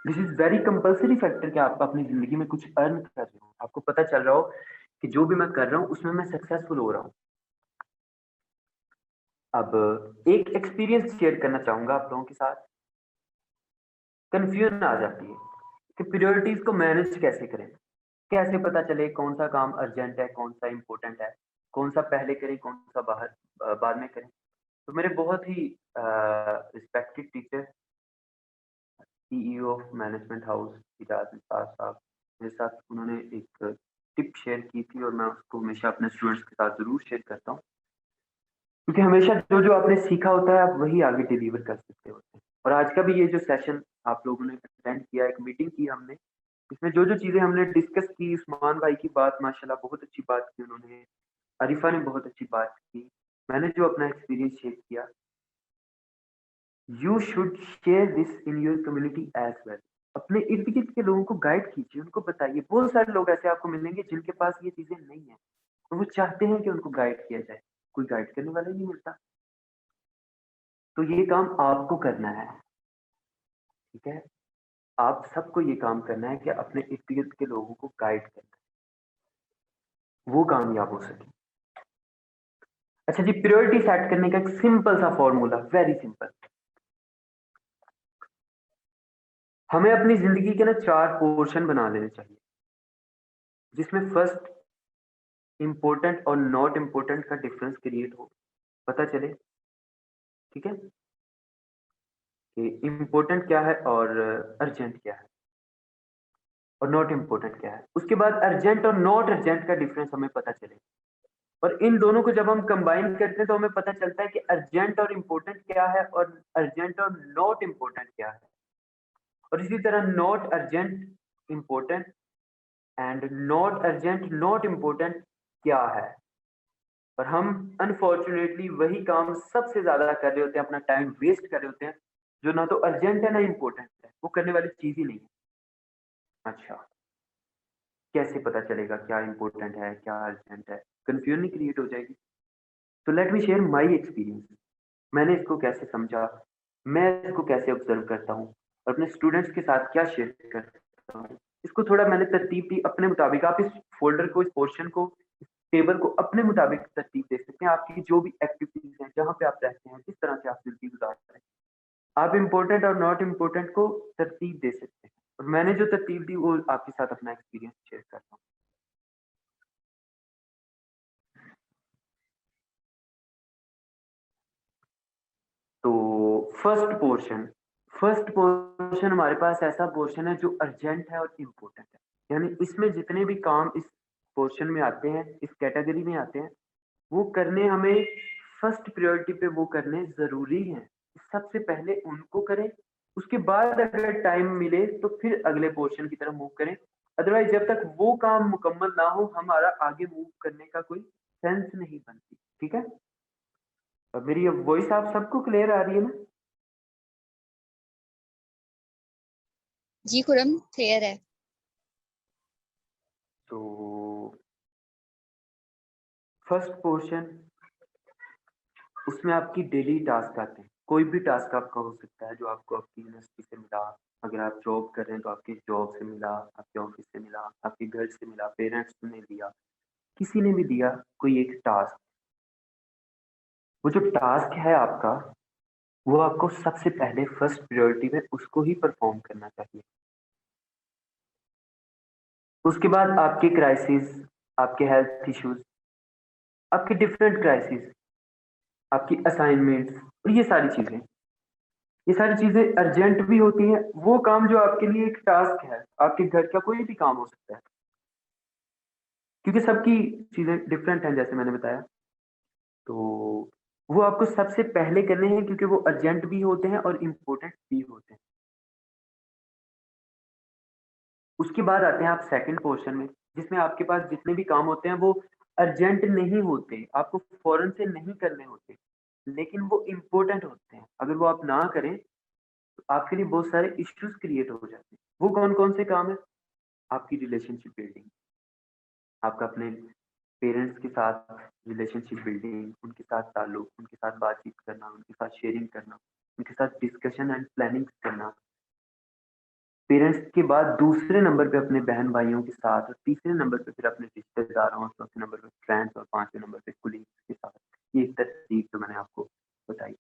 This is very compulsory factor कि आप अपनी जिंदगी में कुछ अर्न कर रहे हो, आपको पता चल रहा हो कि जो भी मैं कर रहा हूँ उसमें मैं सक्सेसफुल हो रहा हूँ। अब एक एक्सपीरियंस शेयर करना चाहूंगा आप लोगों के साथ। कंफ्यूजन आ जाती है कि प्रायोरिटीज को मैनेज कैसे करें, कैसे पता चले कौन सा काम अर्जेंट है, कौन सा इंपॉर्टेंट है, कौन सा पहले करें, कौन सा बाद में करें। तो मेरे बहुत ही respected teacher, CEO of management house Ijaz Nisar साहब, मेरे साथ उन्होंने एक टिप शेयर की थी और मैं उसको हमेशा अपने स्टूडेंट्स के साथ जरूर शेयर करता हूँ, क्योंकि हमेशा जो जो आपने सीखा होता है आप वही आगे डिलीवर कर सकते होते हैं। और आज का भी ये जो सेशन आप लोगों ने अटेंड किया, एक मीटिंग की हमने, इसमें जो जो चीजें हमने डिस्कस की, उस्मान भाई की बात माशाल्लाह बहुत अच्छी बात की उन्होंने, अरिफा ने बहुत अच्छी बात की, मैंने जो अपना एक्सपीरियंस शेयर किया, you should share this in your community as well. अपने इर्द गिर्द के लोगों को गाइड कीजिए, उनको बताइए। बहुत सारे लोग ऐसे आपको मिलेंगे जिनके पास ये चीजें नहीं है और वो चाहते हैं कि उनको गाइड किया जाए, कोई गाइड करने वाला नहीं मिलता। तो ये काम आपको करना है, ठीक है, आप सबको ये काम करना है कि अपने इर्द गिर्द के लोगों को गाइड करना है, वो कामयाब हो सके। अच्छा जी, प्रायोरिटी सेट करने का एक सिंपल सा फॉर्मूला, वेरी सिंपल। हमें अपनी जिंदगी के ना 4 पोर्शन बना लेने चाहिए, जिसमें फर्स्ट इंपॉर्टेंट और नॉट इंपॉर्टेंट का डिफरेंस क्रिएट हो, पता चले, ठीक है, कि इंपॉर्टेंट क्या है और अर्जेंट क्या है और नॉट इंपॉर्टेंट क्या है। उसके बाद अर्जेंट और नॉट अर्जेंट का डिफरेंस हमें पता चले, और इन दोनों को जब हम कंबाइन करते हैं तो हमें पता चलता है कि अर्जेंट और इम्पोर्टेंट क्या है और अर्जेंट और नॉट इम्पोर्टेंट क्या है। और इसी तरह not urgent important and not urgent not important क्या है। और हम अनफॉर्चुनेटली वही काम सबसे ज्यादा कर रहे होते हैं, अपना टाइम वेस्ट कर रहे होते हैं, जो ना तो अर्जेंट है ना इम्पोर्टेंट है, वो करने वाली चीज ही नहीं है। अच्छा, कैसे पता चलेगा क्या इम्पोर्टेंट है क्या अर्जेंट है? कंफ्यूजन क्रिएट हो जाएगी। तो let me share my experience, मैंने इसको कैसे समझा, मैं इसको कैसे ऑब्जर्व करता हूँ और अपने स्टूडेंट्स के साथ क्या शेयर करता हूँ। इसको थोड़ा मैंने तरतीब दी अपने मुताबिक। आप इस फोल्डर को, इस पोर्शन को, इस टेबल को अपने मुताबिक तरतीब दे सकते हैं। आपकी जो भी एक्टिविटीज हैं, जहाँ पे आप रहते हैं, जिस तरह से आप जिंदगी गुजार रहे हैं, आप इम्पोर्टेंट और नॉट इम्पोर्टेंट को तरतीब दे सकते हैं। और मैंने जो तरतीब दी वो आपके साथ अपना एक्सपीरियंस शेयर करता हूँ। तो फर्स्ट पोर्शन हमारे पास ऐसा पोर्शन है जो अर्जेंट है और इम्पोर्टेंट है, यानी इसमें जितने भी काम इस पोर्शन में आते हैं, इस कैटेगरी में आते हैं, वो करने हमें फर्स्ट प्रायोरिटी पे वो करने जरूरी हैं। सबसे पहले उनको करें, उसके बाद अगर टाइम मिले तो फिर अगले पोर्शन की तरफ मूव करें। अदरवाइज जब तक वो काम मुकम्मल ना हो, हमारा आगे मूव करने का कोई सेंस नहीं बनती, ठीक है। अब मेरी वॉइस आप सबको क्लियर आ रही है ना? जी खुरम, क्लियर है। तो फर्स्ट पोर्शन, उसमें आपकी डेली टास्क आते हैं। कोई भी टास्क आपका हो सकता है जो आपको आपकी यूनिवर्सिटी से मिला, अगर आप जॉब कर रहे हैं तो आपकी जॉब से मिला, आपके ऑफिस से मिला, आपके घर से मिला, पेरेंट्स ने दिया, किसी ने भी दिया कोई एक टास्क। वो जो टास्क है आपका, वो आपको सबसे पहले फर्स्ट प्रायोरिटी में उसको ही परफॉर्म करना चाहिए। उसके बाद आपके क्राइसिस, आपके हेल्थ इश्यूज, आपके डिफरेंट क्राइसिस, आपकी असाइनमेंट्स, और ये सारी चीजें अर्जेंट भी होती हैं। वो काम जो आपके लिए एक टास्क है, आपके घर का कोई भी काम हो सकता है, क्योंकि सबकी चीजें डिफरेंट हैं जैसे मैंने बताया, तो वो आपको सबसे पहले करने हैं क्योंकि वो अर्जेंट भी होते हैं और इम्पोर्टेंट भी होते हैं। उसके बाद आते हैं आप सेकंड पोर्शन में, जिसमें आपके पास जितने भी काम होते हैं वो अर्जेंट नहीं होते, आपको फौरन से नहीं करने होते, लेकिन वो इम्पोर्टेंट होते हैं। अगर वो आप ना करें तो आपके लिए बहुत सारे इश्यूज क्रिएट हो जाते हैं। वो कौन कौन से काम है? आपकी रिलेशनशिप बिल्डिंग, आपका अपने पेरेंट्स के साथ रिलेशनशिप बिल्डिंग, उनके साथ ताल्लुक, उनके साथ बातचीत करना, उनके साथ शेयरिंग करना, उनके साथ डिस्कशन एंड प्लानिंग करना। पेरेंट्स के बाद दूसरे नंबर पे अपने बहन भाइयों के साथ, और तीसरे नंबर पे फिर अपने रिश्तेदारों, और चौथे नंबर पे फ्रेंड्स, और पांचवें नंबर पे कुलीग्स के साथ। ये एक तरतीब जो मैंने आपको बताई।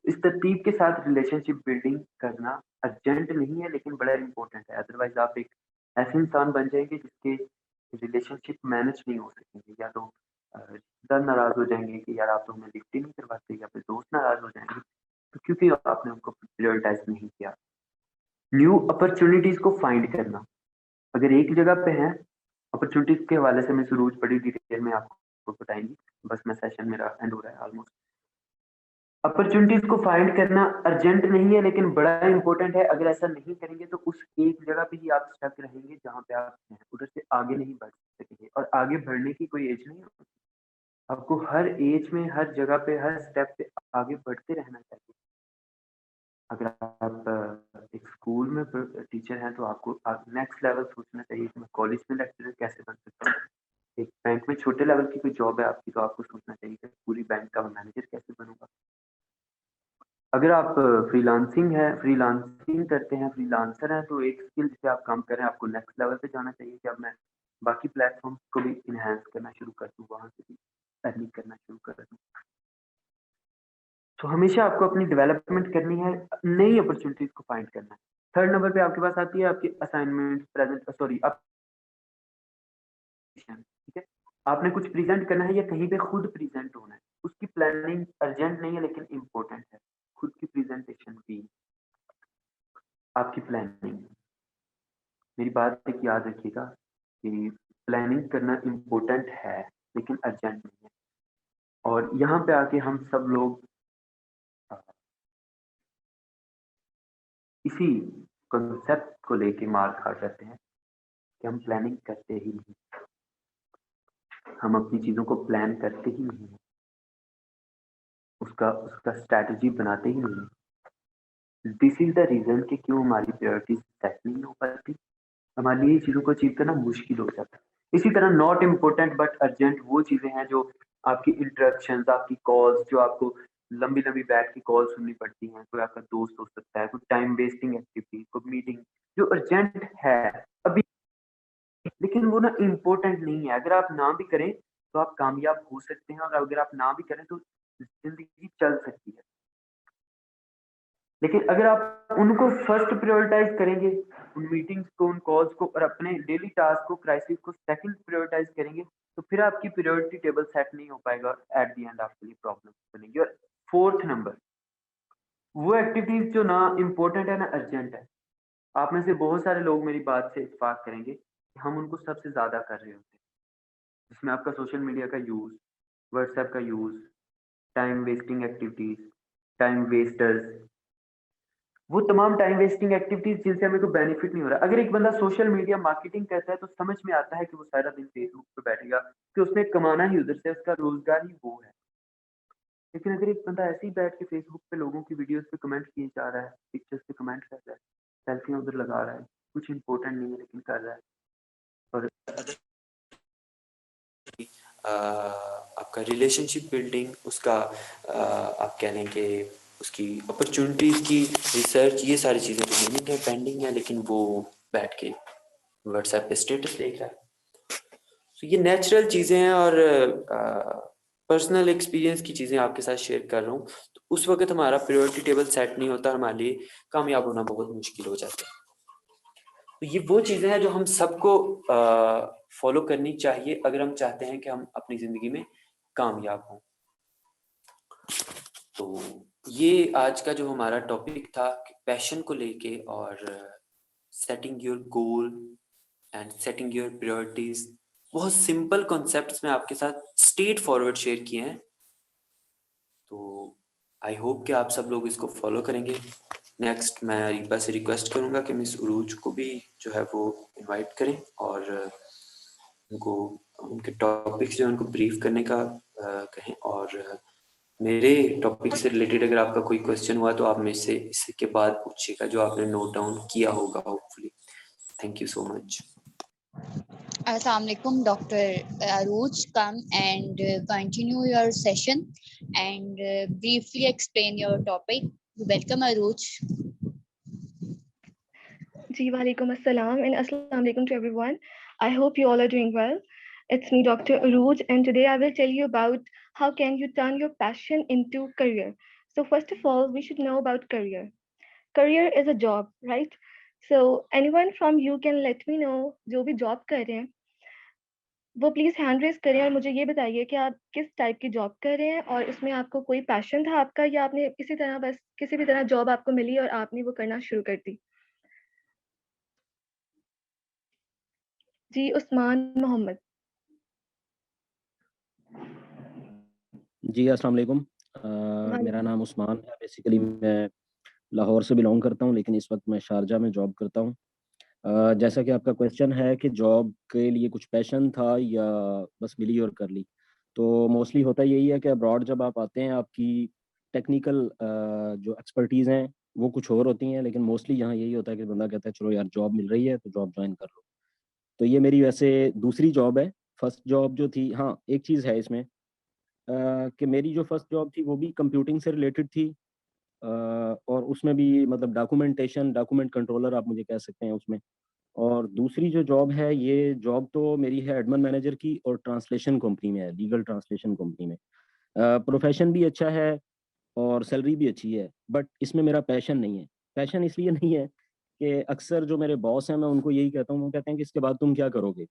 इस तरतीब के साथ रिलेशनशिप बिल्डिंग करना अर्जेंट नहीं है लेकिन बड़ा इंपॉर्टेंट है, अदरवाइज आप एक ऐसे इंसान बन जाएंगे जिसके रिलेशनशिप मैनेज नहीं हो सकेंगे। या तो रिश्तेदार नाराज हो जाएंगे कि यार आप तो हमें लिफ्ट ही नहीं करवाते, या फिर दोस्त नाराज हो जाएंगे तो क्योंकि आपने उनको प्रायोरिटाइज नहीं किया। न्यू अपॉर्चुनिटीज को फाइंड करना, अगर एक जगह पे है, अपॉर्चुनिटीज के हवाले से मैं सुरूज बड़ी डिटेल में आपको बताएंगी, बस मैं सेशन मेरा एंड हो रहा है ऑलमोस्ट। अपॉर्चुनिटीज को फाइंड करना अर्जेंट नहीं है लेकिन बड़ा इंपॉर्टेंट है। अगर ऐसा नहीं करेंगे तो उस एक जगह पे ही आप स्टक रहेंगे जहाँ पे आप हैं, उधर से आगे नहीं बढ़ सकेंगे। और आगे बढ़ने की कोई एज नहीं होती, आपको हर एज में, हर जगह पे, हर स्टेप पे आगे बढ़ते रहना चाहिए। अगर आप एक स्कूल में टीचर हैं तो आपको नेक्स्ट लेवल सोचना चाहिए कि मैं कॉलेज में लेक्चरर कैसे बन सकता हूँ। एक बैंक में छोटे लेवल की कोई जॉब है आपकी तो आपको सोचना चाहिए कि पूरी बैंक का मैनेजर कैसे बनूंगा। अगर आप फ्रीलांसिंग करते हैं, फ्रीलांसर हैं, तो एक स्किल जिसे आप काम कर रहे हैं, आपको नेक्स्ट लेवल पे जाना चाहिए कि अब मैं बाकी प्लेटफॉर्म्स को भी इनहेंस करना शुरू कर दूँ, वहाँ से भी अर्निंग करना शुरू कर दूँ। तो हमेशा आपको अपनी डेवलपमेंट करनी है, नई अपॉर्चुनिटीज को फाइंड करना है। थर्ड नंबर पे आपके पास आती है आपकी असाइनमेंट, ठीक है, आपने कुछ प्रेजेंट करना है या कहीं पे खुद प्रेजेंट होना है, उसकी प्लानिंग अर्जेंट नहीं है लेकिन इम्पोर्टेंट है। खुद की प्रेजेंटेशन की आपकी प्लानिंग, मेरी बात एक याद रखिएगा कि प्लानिंग करना इम्पोर्टेंट है लेकिन अर्जेंट नहीं है। और यहाँ पे आके हम सब लोग इसी कॉन्सेप्ट को लेके मार खा जाते हैं कि हम प्लानिंग करते ही नहीं, हम अपनी चीजों को प्लान करते ही नहीं, उसका स्ट्रैटेजी बनाते ही नहीं। दिस इज द रीजन कि क्यों हमारी प्रायोरिटीज सेट नहीं हो पाती, हमारे लिए चीजों को अचीव करना मुश्किल हो जाता है। इसी तरह नॉट इम्पोर्टेंट बट अर्जेंट वो चीजें हैं जो आपकी इंटरेक्शंस, आपकी कॉल्स, जो आपको लंबी लंबी बैठ की कॉल सुननी पड़ती हैं, कोई आपका दोस्त हो सकता है, कोई टाइम वेस्टिंग एक्टिविटी, कोई मीटिंग जो अर्जेंट है अभी, लेकिन वो ना इम्पोर्टेंट नहीं है। अगर आप ना भी करें तो आप कामयाब हो सकते हैं, और अगर आप ना भी करें तो जिंदगी चल सकती है। लेकिन अगर आप उनको फर्स्ट प्रायोरिटाइज करेंगे, उन मीटिंग्स को, उन कॉल्स को, और अपने डेली टास्क को, क्राइसिस को सेकंड प्रायोरिटाइज करेंगे, तो फिर आपकी प्रायोरिटी टेबल सेट नहीं हो पाएगा। एट द एंड आपके लिए प्रॉब्लम बनेगी। और फोर्थ नंबर, वो एक्टिविटीज जो ना इम्पोर्टेंट है ना अर्जेंट है, आप में से बहुत सारे लोग मेरी बात से इत्तेफाक करेंगे कि हम उनको सबसे ज्यादा कर रहे होते हैं, जिसमें आपका सोशल मीडिया का यूज, व्हाट्सएप का use, time wasting activities, time wasters, वो तमाम टाइम वेस्टिंग एक्टिविटीज जिनसे हमें कोई बेनिफिट नहीं हो रहा। अगर एक बंदा सोशल मीडिया मार्केटिंग करता है तो समझ में आता है कि वो सारा दिन फेसबुक पे बैठेगा कि उसने कमाना ही उधर से, उसका रोजगार ही वो है। लेकिन अगर एक बंदा ऐसे ही बैठ के फेसबुक पे लोगों की वीडियोस पे कमेंट किए जा रहा है, पिक्चर्स पे कमेंट कर रहा है, सेल्फियां उधर लगा रहा है, कुछ इंपॉर्टेंट नहीं है लेकिन कर रहा है, और आपका रिलेशनशिप बिल्डिंग, उसका आप कह लें कि उसकी अपॉर्चुनिटीज़ की रिसर्च, ये सारी चीज़ें पेंडिंग है, लेकिन वो बैठ के व्हाट्सएप पे स्टेटस देख रहा है। तो ये नेचुरल चीज़ें हैं और पर्सनल एक्सपीरियंस की चीज़ें आपके साथ शेयर कर रहा हूँ। तो उस वक्त हमारा प्रायोरिटी टेबल सेट नहीं होता, हमारे लिए कामयाब होना बहुत मुश्किल हो जाता है। तो ये वो चीज़ें हैं जो हम सबको फॉलो करनी चाहिए अगर हम चाहते हैं कि हम अपनी ज़िंदगी में कामयाब हों। तो ये आज का जो हमारा टॉपिक था पैशन को लेके और setting your goal and setting your priorities, बहुत सिंपल कॉन्सेप्ट्स में आपके साथ स्ट्रेट फॉरवर्ड शेयर किए हैं। तो आई होप कि आप सब लोग इसको फॉलो करेंगे। नेक्स्ट मैं रीपा से रिक्वेस्ट करूंगा कि मिस उरूज को भी जो है वो इनवाइट करें और उनको उनके टॉपिक्स जो उनको ब्रीफ करने का कहें। और मेरे टॉपिक से रिलेटेड अगर आपका कोई क्वेश्चन हुआ तो आप मेरे से इसके बाद पूछिएगा जो आपने नोट डाउन किया होगा hopefully. Thank you so much. Assalamualaikum, Dr. Aruj. Come and continue your session and briefly explain your topic. Welcome, Aruj. Ji, walaikum assalam and assalamu alaikum to everyone. I hope you all are doing well. It's me, Dr. Aruj, and today I will tell you about how can you turn your passion into career. So first of all, we should know about career. Career is a job, right? So anyone from you can let me know जो भी job कर रहे हैं वो please hand raise करें और मुझे ये बताइए कि आप किस टाइप की जॉब कर रहे हैं और इसमें आपको कोई पैशन था आपका या आपने इसी तरह बस किसी भी तरह जॉब आपको मिली और आपने वो करना शुरू कर दी। जी, उस्मान मोहम्मद। जी अस्सलाम वालेकुम। मेरा नाम उस्मान है। बेसिकली मैं लाहौर से बिलोंग करता हूँ, लेकिन इस वक्त मैं शारजा में जॉब करता हूँ। जैसा कि आपका क्वेश्चन है कि जॉब के लिए कुछ पैशन था या बस मिली और कर ली, तो मोस्टली होता यही है कि अब्रॉड जब आप आते हैं आपकी टेक्निकल जो एक्सपर्टीज़ हैं वो कुछ और होती हैं, लेकिन मोस्टली यहाँ यही होता है कि बंदा कहता है चलो यार जॉब मिल रही है तो जॉब ज्वाइन कर लो। तो ये मेरी वैसे दूसरी जॉब है। फर्स्ट जॉब जो थी, हाँ एक चीज़ है इसमें कि मेरी जो फर्स्ट जॉब थी वो भी कंप्यूटिंग से रिलेटेड थी, और उसमें भी मतलब डॉक्यूमेंटेशन, डॉक्यूमेंट कंट्रोलर आप मुझे कह सकते हैं उसमें। और दूसरी जो जॉब है, ये जॉब तो मेरी है एडमिन मैनेजर की और ट्रांसलेशन कंपनी में है, लीगल ट्रांसलेशन कंपनी में। प्रोफेशन भी अच्छा है और सैलरी भी अच्छी है, बट इसमें मेरा पैशन नहीं है। पैशन इसलिए नहीं है कि अक्सर जो मेरे बॉस हैं मैं उनको यही कहता हूँ, वो कहते हैं कि इसके बाद तुम क्या करोगे,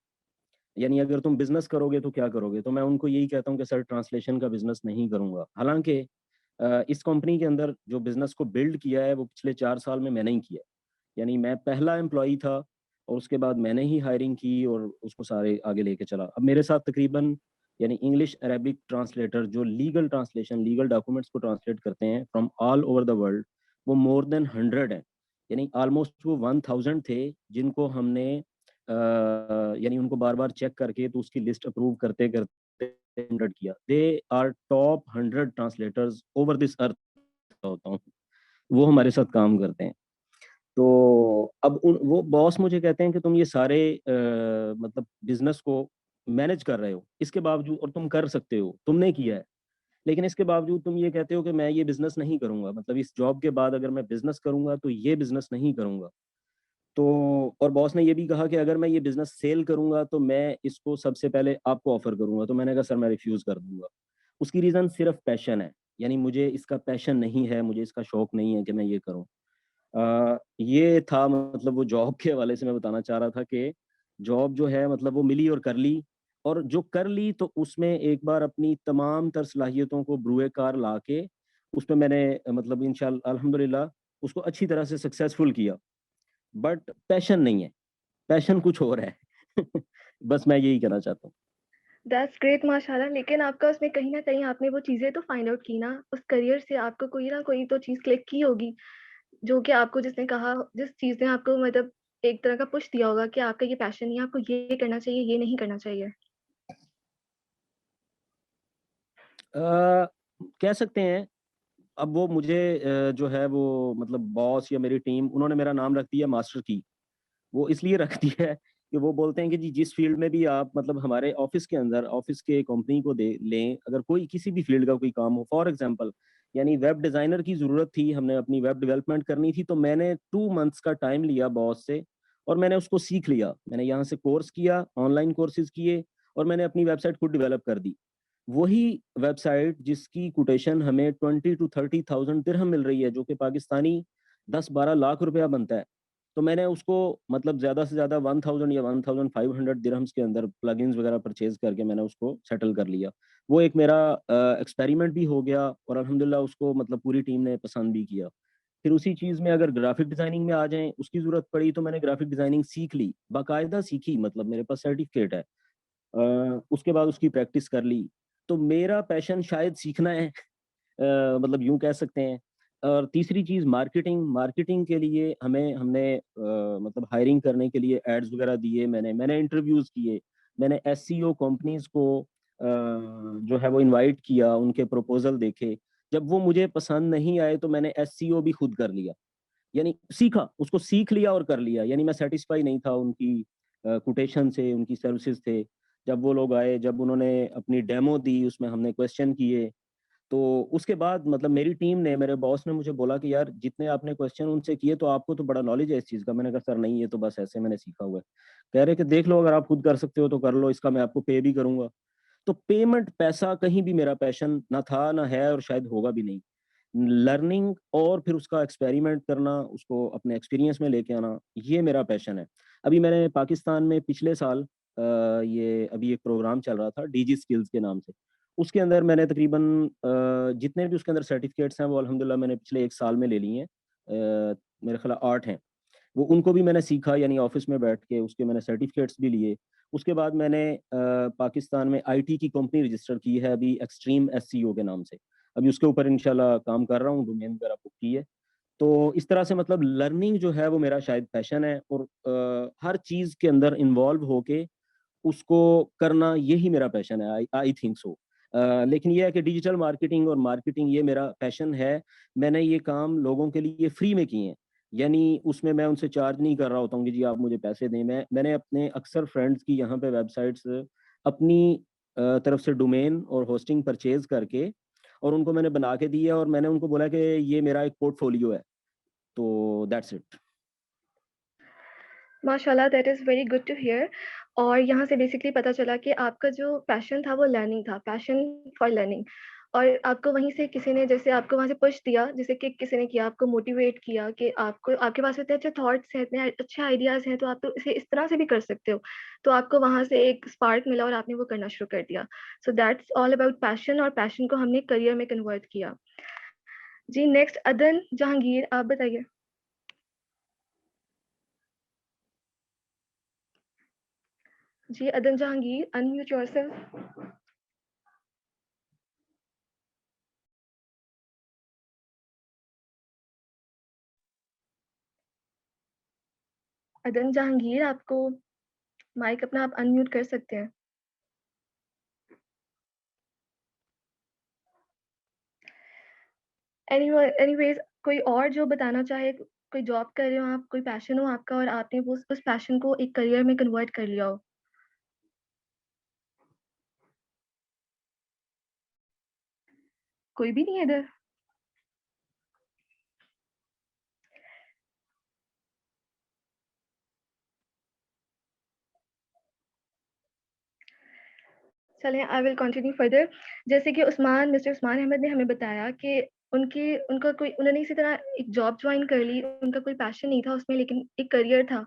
यानी अगर तुम बिजनेस करोगे तो क्या करोगे। तो मैं उनको यही कहता हूँ कि सर ट्रांसलेशन का बिजनेस नहीं करूँगा। हालांकि इस कंपनी के अंदर जो बिजनेस को बिल्ड किया है वो पिछले 4 साल में मैंने ही किया, यानी मैं पहला एम्प्लॉई था और उसके बाद मैंने ही हायरिंग की और उसको सारे आगे लेके चला। अब मेरे साथ तकरीबन यानी इंग्लिश अरेबिक ट्रांसलेटर जो लीगल ट्रांसलेशन, लीगल डॉक्यूमेंट्स को ट्रांसलेट करते हैं from all over the world, वो मोर देन 100 है। यानी ऑलमोस्ट वो 1000 थे जिनको हमने यानी उनको बार बार चेक करके तो उसकी लिस्ट अप्रूव करते करते 100 किया। They are top 100 translators over this earth होता हूँ, वो हमारे साथ काम करते हैं। तो अब वो बॉस मुझे कहते हैं कि तुम ये सारे मतलब बिजनेस को मैनेज कर रहे हो, इसके बावजूद, और तुम कर सकते हो, तुमने किया है, लेकिन इसके बावजूद तुम ये कहते हो कि मैं ये बिजनेस नहीं करूंगा, मतलब इस जॉब के बाद अगर मैं बिजनेस करूंगा तो ये बिजनेस नहीं करूंगा। तो और बॉस ने ये भी कहा कि अगर मैं ये बिजनेस सेल करूंगा तो मैं इसको सबसे पहले आपको ऑफर करूंगा। तो मैंने कहा सर मैं रिफ्यूज कर दूंगा। उसकी रीजन सिर्फ पैशन है, यानी मुझे इसका पैशन नहीं है, मुझे इसका शौक नहीं है कि मैं ये करूं। ये था मतलब वो जॉब के हवाले से मैं बताना चाह रहा था कि जॉब जो है मतलब वो मिली और कर ली, और जो कर ली तो उसमें एक बार अपनी तमाम तर सलाहियतों को ब्रुए कार ला के उसमें मैंने मतलब इंशाल्लाह अल्हम्दुलिल्लाह उसको अच्छी तरह से सक्सेसफुल किया। बट पैशन नहीं है, पैशन कुछ और है। बस मैं यही कहना चाहता हूँ। दैट्स ग्रेट माशाल्लाह। लेकिन आपका उसमें कहीं ना कहीं आपने वो चीज़ें तो फाइंड आउट की ना, उस करियर से आपको कोई ना कोई तो चीज़ क्लिक की होगी जो कि आपको जिसने कहा, जिस चीज़ ने आपको मतलब एक तरह का पुश दिया होगा कि आपका ये पैशन नहीं है, आपको ये करना चाहिए, ये नहीं करना चाहिए। कह सकते हैं। अब वो मुझे जो है वो मतलब बॉस या मेरी टीम, उन्होंने मेरा नाम रख दिया मास्टर की। वो इसलिए रख दिया है कि वो बोलते हैं कि जी जिस फील्ड में भी आप मतलब हमारे ऑफिस के अंदर, ऑफिस के कंपनी को दे लें, अगर कोई किसी भी फील्ड का कोई काम हो, फॉर एग्जांपल यानी वेब डिजाइनर की जरूरत थी, हमने अपनी वेब डेवलपमेंट करनी थी, तो मैंने 2 मंथ्स का टाइम लिया बॉस से और मैंने उसको सीख लिया। मैंने यहाँ से कोर्स किया, ऑनलाइन कोर्सेज किए और मैंने अपनी वेबसाइट खुद डेवलप कर दी। वही वेबसाइट जिसकी कोटेशन हमें 20 to 30,000 दिरहम मिल रही है, जो कि पाकिस्तानी 10-12 लाख रुपया बनता है, तो मैंने उसको मतलब ज़्यादा से ज़्यादा 1000 या 1500 दिरहम्स के अंदर प्लगइन्स वगैरह परचेज करके मैंने उसको सेटल कर लिया। वो एक मेरा एक्सपेरिमेंट भी हो गया और अल्हम्दुलिल्लाह उसको मतलब पूरी टीम ने पसंद भी किया। फिर उसी चीज़ में अगर ग्राफिक डिज़ाइनिंग में आ जाएँ, उसकी ज़रूरत पड़ी तो मैंने ग्राफिक डिज़ाइनिंग सीख ली, बाकायदा सीखी, मतलब मेरे पास सर्टिफिकेट है। उसके बाद उसकी प्रैक्टिस कर ली। तो मेरा पैशन शायद सीखना है, मतलब यूँ कह सकते हैं। और तीसरी चीज़ मार्केटिंग, मार्केटिंग के लिए हमने मतलब हायरिंग करने के लिए एड्स वगैरह दिए, मैंने इंटरव्यूज़ किए, मैंने एसईओ कंपनीज़ को जो है वो इनवाइट किया, उनके प्रपोज़ल देखे। जब वो मुझे पसंद नहीं आए तो मैंने एसईओ भी खुद कर लिया। यानी सीखा, उसको सीख लिया और कर लिया। यानी मैं सैटिस्फाई नहीं था उनकी कोटेशन से, उनकी सर्विसेज़ थे। जब वो लोग आए, जब उन्होंने अपनी डेमो दी, उसमें हमने क्वेश्चन किए, तो उसके बाद मतलब मेरी टीम ने, मेरे बॉस ने मुझे बोला कि यार जितने आपने क्वेश्चन उनसे किए तो आपको तो बड़ा नॉलेज है इस चीज़ का। मैंने कहा सर नहीं, ये तो बस ऐसे मैंने सीखा हुआ है। कह रहे कि देख लो, अगर आप खुद कर सकते हो तो कर लो, इसका मैं आपको पे भी करूँगा। तो पेमेंट, पैसा कहीं भी मेरा पैशन ना था, ना है और शायद होगा भी नहीं। लर्निंग और फिर उसका एक्सपेरिमेंट करना, उसको अपने एक्सपीरियंस में लेके आना, ये मेरा पैशन है। अभी मैंने पाकिस्तान में पिछले साल ये अभी एक प्रोग्राम चल रहा था डीजी स्किल्स के नाम से। उसके अंदर मैंने तकरीबन जितने भी उसके अंदर सर्टिफिकेट्स हैं वो अल्हम्दुलिल्लाह मैंने पिछले 1 साल में ले लिए हैं। मेरे ख्याल 8 हैं। वो उनको भी मैंने सीखा, यानी ऑफिस में बैठ के उसके मैंने सर्टिफिकेट्स भी लिए। उसके बाद मैंने पाकिस्तान में आईटी की कंपनी रजिस्टर की है अभी, एक्सट्रीम एससीओ के नाम से। अभी उसके ऊपर इंशाल्लाह काम कर रहा हूँ, डोमेन वगैरह बुक की है। तो इस तरह से मतलब लर्निंग जो है वो मेरा शायद पैशन है, और हर चीज़ के अंदर इन्वॉल्व होके उसको करना, यही मेरा पैशन है। आई आई थिंक सो। लेकिन ये है कि डिजिटल मार्केटिंग और मार्केटिंग ये मेरा पैशन है। मैंने ये काम लोगों के लिए फ्री में किए हैं, यानी उसमें मैं उनसे चार्ज नहीं कर रहा होता हूँ कि जी आप मुझे पैसे दें। मैंने अपने अक्सर फ्रेंड्स की यहाँ पे वेबसाइट्स अपनी तरफ से डोमेन और होस्टिंग परचेज करके और उनको मैंने बना के दिया, और मैंने उनको बोला कि ये मेरा एक पोर्टफोलियो है। तो दैट्स इट। माशाल्लाह, that is very good to hear. और यहाँ से बेसिकली पता चला कि आपका जो पैशन था वो लर्निंग था, पैशन फॉर लर्निंग। और आपको वहीं से किसी ने जैसे आपको वहाँ से पुश दिया, जैसे कि किसी ने किया, आपको मोटिवेट किया कि आपको, आपके पास इतने अच्छे थॉट्स हैं, इतने अच्छे आइडियाज़ हैं, तो आप तो इसे इस तरह से भी कर सकते हो। तो आपको वहाँ से एक स्पार्क मिला और आपने वो करना शुरू कर दिया। So that's all about passion, और पैशन को हमने करियर में कन्वर्ट किया। जी, नेक्स्ट अदन जहांगीर, आप बताइए। जी, अदन जहांगीर, अनम्यूट योरसेल्फ। अदन जहांगीर, आपको माइक अपना आप अनम्यूट कर सकते हैं। एनीवेज, कोई और जो बताना चाहे, कोई जॉब कर रहे हो आप, कोई पैशन हो आपका और आपने वो उस पैशन को एक करियर में कन्वर्ट कर लिया हो। कोई भी नहीं है इधर? चलें, आई विल कंटिन्यू फर्दर। जैसे कि मिस्टर उस्मान अहमद ने हमें बताया कि उन्होंने इसी तरह एक जॉब ज्वाइन कर ली, उनका कोई पैशन नहीं था उसमें, लेकिन एक करियर था।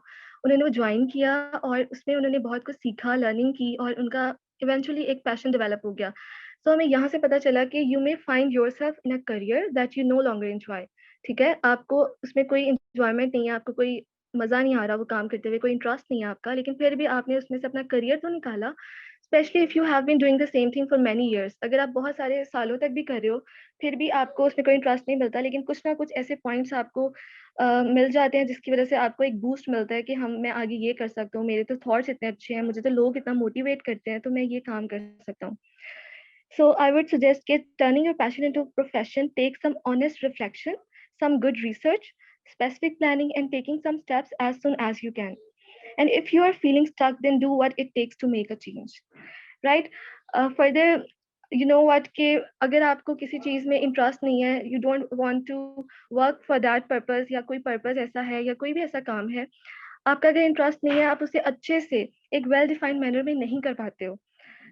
उन्होंने वो ज्वाइन किया और उसमें उन्होंने बहुत कुछ सीखा, लर्निंग की, और उनका इवेंचुअली एक पैशन डेवलप हो गया। सो हमें यहाँ से पता चला कि you may find yourself in a career that you know longer enjoy. ठीक है, आपको उसमें कोई एंजॉयमेंट नहीं है, आपको कोई मजा नहीं आ रहा वो काम करते हुए, कोई इंटरेस्ट नहीं है आपका, लेकिन फिर भी आपने उसमें से अपना करियर तो निकाला। Specially if you have been doing the same thing for many years, अगर आप बहुत सारे सालों तक भी कर रहे हो, फिर भी आपको उसमें कोई इंटरेस्ट नहीं मिलता, लेकिन कुछ ना कुछ ऐसे पॉइंट्स आपको मिल जाते हैं जिसकी वजह से आपको एक बूस्ट मिलता है कि हम मैं आगे ये कर सकता हूँ, मेरे तो थॉट्स इतने अच्छे हैं, मुझे तो लोग इतना मोटिवेट करते हैं, तो मैं ये काम कर सकता हूँ। So I would suggest that turning your passion into a profession takes some honest reflection, some good research, specific planning, and taking some steps as soon as you can. And if you are feeling stuck, then do what it takes to make a change. Right? Further, you know what कि अगर आपको किसी चीज में interest नहीं है, you don't want to work for that purpose, या कोई पर्पस ऐसा है या कोई भी ऐसा काम है, आपका अगर इंटरेस्ट नहीं है, आप उसे अच्छे से एक वेल डिफाइंड मैनर में नहीं कर पाते हो,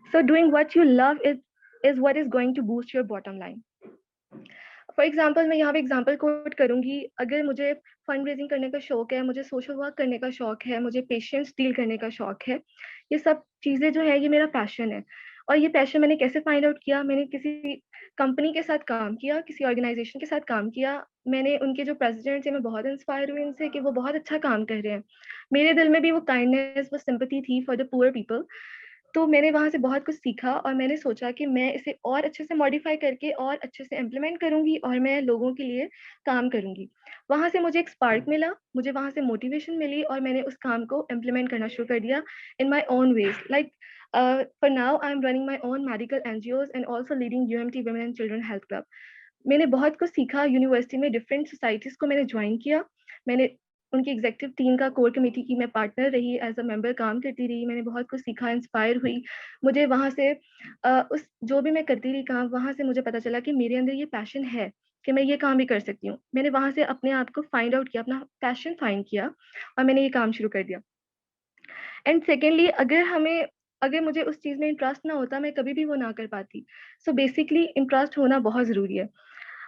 so doing what you love is what is going to boost your bottom line. For example, मैं यहाँ पे एग्जाम्पल कोट करूंगी, अगर मुझे फंड रेजिंग करने का शौक है, मुझे सोशल वर्क करने का शौक है, मुझे पेशेंस डील करने का शौक है, ये सब चीज़ें जो है ये मेरा पैशन है, और ये पैशन मैंने कैसे फाइंड आउट किया, मैंने किसी कंपनी के साथ काम किया, किसी ऑर्गेनाइजेशन के साथ काम किया, मैंने उनके जो प्रेसिडेंट थे मैं बहुत इंस्पायर हुई उनसे कि वो बहुत अच्छा काम कर रहे हैं, मेरे दिल में भी वो काइंडनेस, वो सिंपैथी थी फॉर द पुअर पीपल। तो मैंने वहाँ से बहुत कुछ सीखा और मैंने सोचा कि मैं इसे और अच्छे से मॉडिफाई करके और अच्छे से इम्प्लीमेंट करूँगी और मैं लोगों के लिए काम करूँगी। वहाँ से मुझे एक स्पार्क मिला, मुझे वहाँ से मोटिवेशन मिली और मैंने उस काम को इम्प्लीमेंट करना शुरू कर दिया in my own ways. Like for now I am running my own medical NGOs and also leading UMT women and children health club. मैंने बहुत कुछ सीखा यूनिवर्सिटी में, डिफरेंट सोसाइटीज को मैंने ज्वाइन किया, मैंने उनकी एग्जीक्यूटिव टीम का कोर कमेटी की मैं पार्टनर रही, एज अ मेंबर काम करती रही, मैंने बहुत कुछ सीखा, इंस्पायर हुई। मुझे वहाँ से उस जो भी मैं करती रही काम, वहाँ से मुझे पता चला कि मेरे अंदर ये पैशन है कि मैं ये काम भी कर सकती हूँ। मैंने वहाँ से अपने आप को फाइंड आउट किया, अपना पैशन फाइंड किया और मैंने ये काम शुरू कर दिया। एंड सेकेंडली, अगर मुझे उस चीज़ में इंटरेस्ट ना होता, मैं कभी भी वो ना कर पाती। सो बेसिकली इंटरेस्ट होना बहुत ज़रूरी है।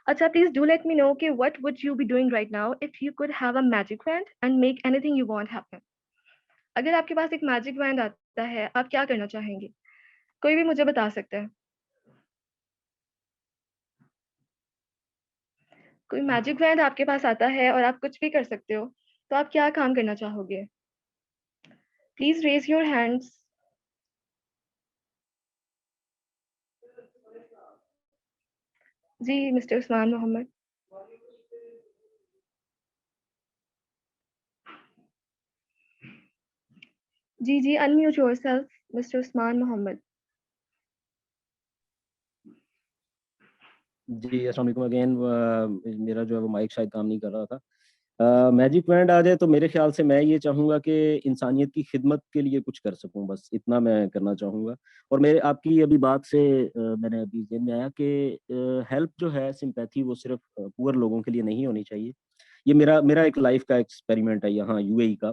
Acha, please do let me know कि what would you be doing right now if you could have a magic wand and make anything you want happen? अगर आपके पास एक मैजिक वैंड आता है, आप क्या करना चाहेंगे? कोई भी मुझे बता सकता है। कोई मैजिक वैंड आपके पास आता है और आप कुछ भी कर सकते हो, तो आप क्या काम करना चाहोगे? Please raise your hands. जी मिस्टर उस्मान मोहम्मद। जी unmute yourself mister Usman Mohammad. जी अस्सलाम वालेकुम अगेन। मेरा जो है वो माइक शायद काम नहीं कर रहा था। मैजिक वैंड आ जाए तो मेरे ख्याल से मैं ये चाहूँगा कि इंसानियत की खिदमत के लिए कुछ कर सकूँ, बस इतना मैं करना चाहूँगा। और मेरे आपकी अभी बात से मैंने अभी ज़हन में आया कि हेल्प जो है, सिंपैथी, वो सिर्फ पुअर लोगों के लिए नहीं होनी चाहिए। ये मेरा मेरा एक लाइफ का एक्सपेरिमेंट है यहाँ यूएई का,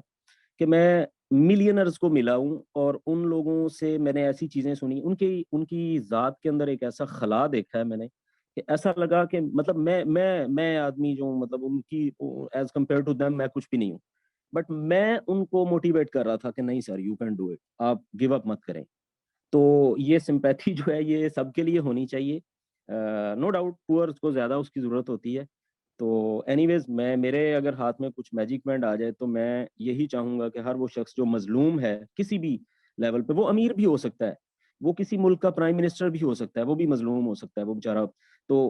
कि मैं मिलियनर्स को मिला हूँ और उन लोगों से मैंने ऐसी चीज़ें सुनी, उनकी उनकी ज़ात के अंदर एक ऐसा खला देखा है मैंने कि ऐसा लगा कि मतलब मैं आदमी जो हूँ, मतलब उनकी एज कम्पेयर टू देम मैं कुछ भी नहीं हूँ, बट मैं उनको मोटिवेट कर रहा था कि नहीं sir, you can do it, आप गिव अप मत करें। तो ये सिंपैथी जो है ये सबके लिए होनी चाहिए। नो डाउट पुअर्स को ज़्यादा उसकी ज़रूरत होती है। तो एनीवेज, मैं मेरे अगर हाथ में कुछ मैजिक बैंड आ जाए तो मैं यही चाहूँगा कि हर वो शख्स जो मजलूम है किसी भी लेवल पे, वो अमीर भी हो सकता है, वो किसी मुल्क का प्राइम मिनिस्टर भी हो सकता है, वो भी मजलूम हो सकता है वो बेचारा, तो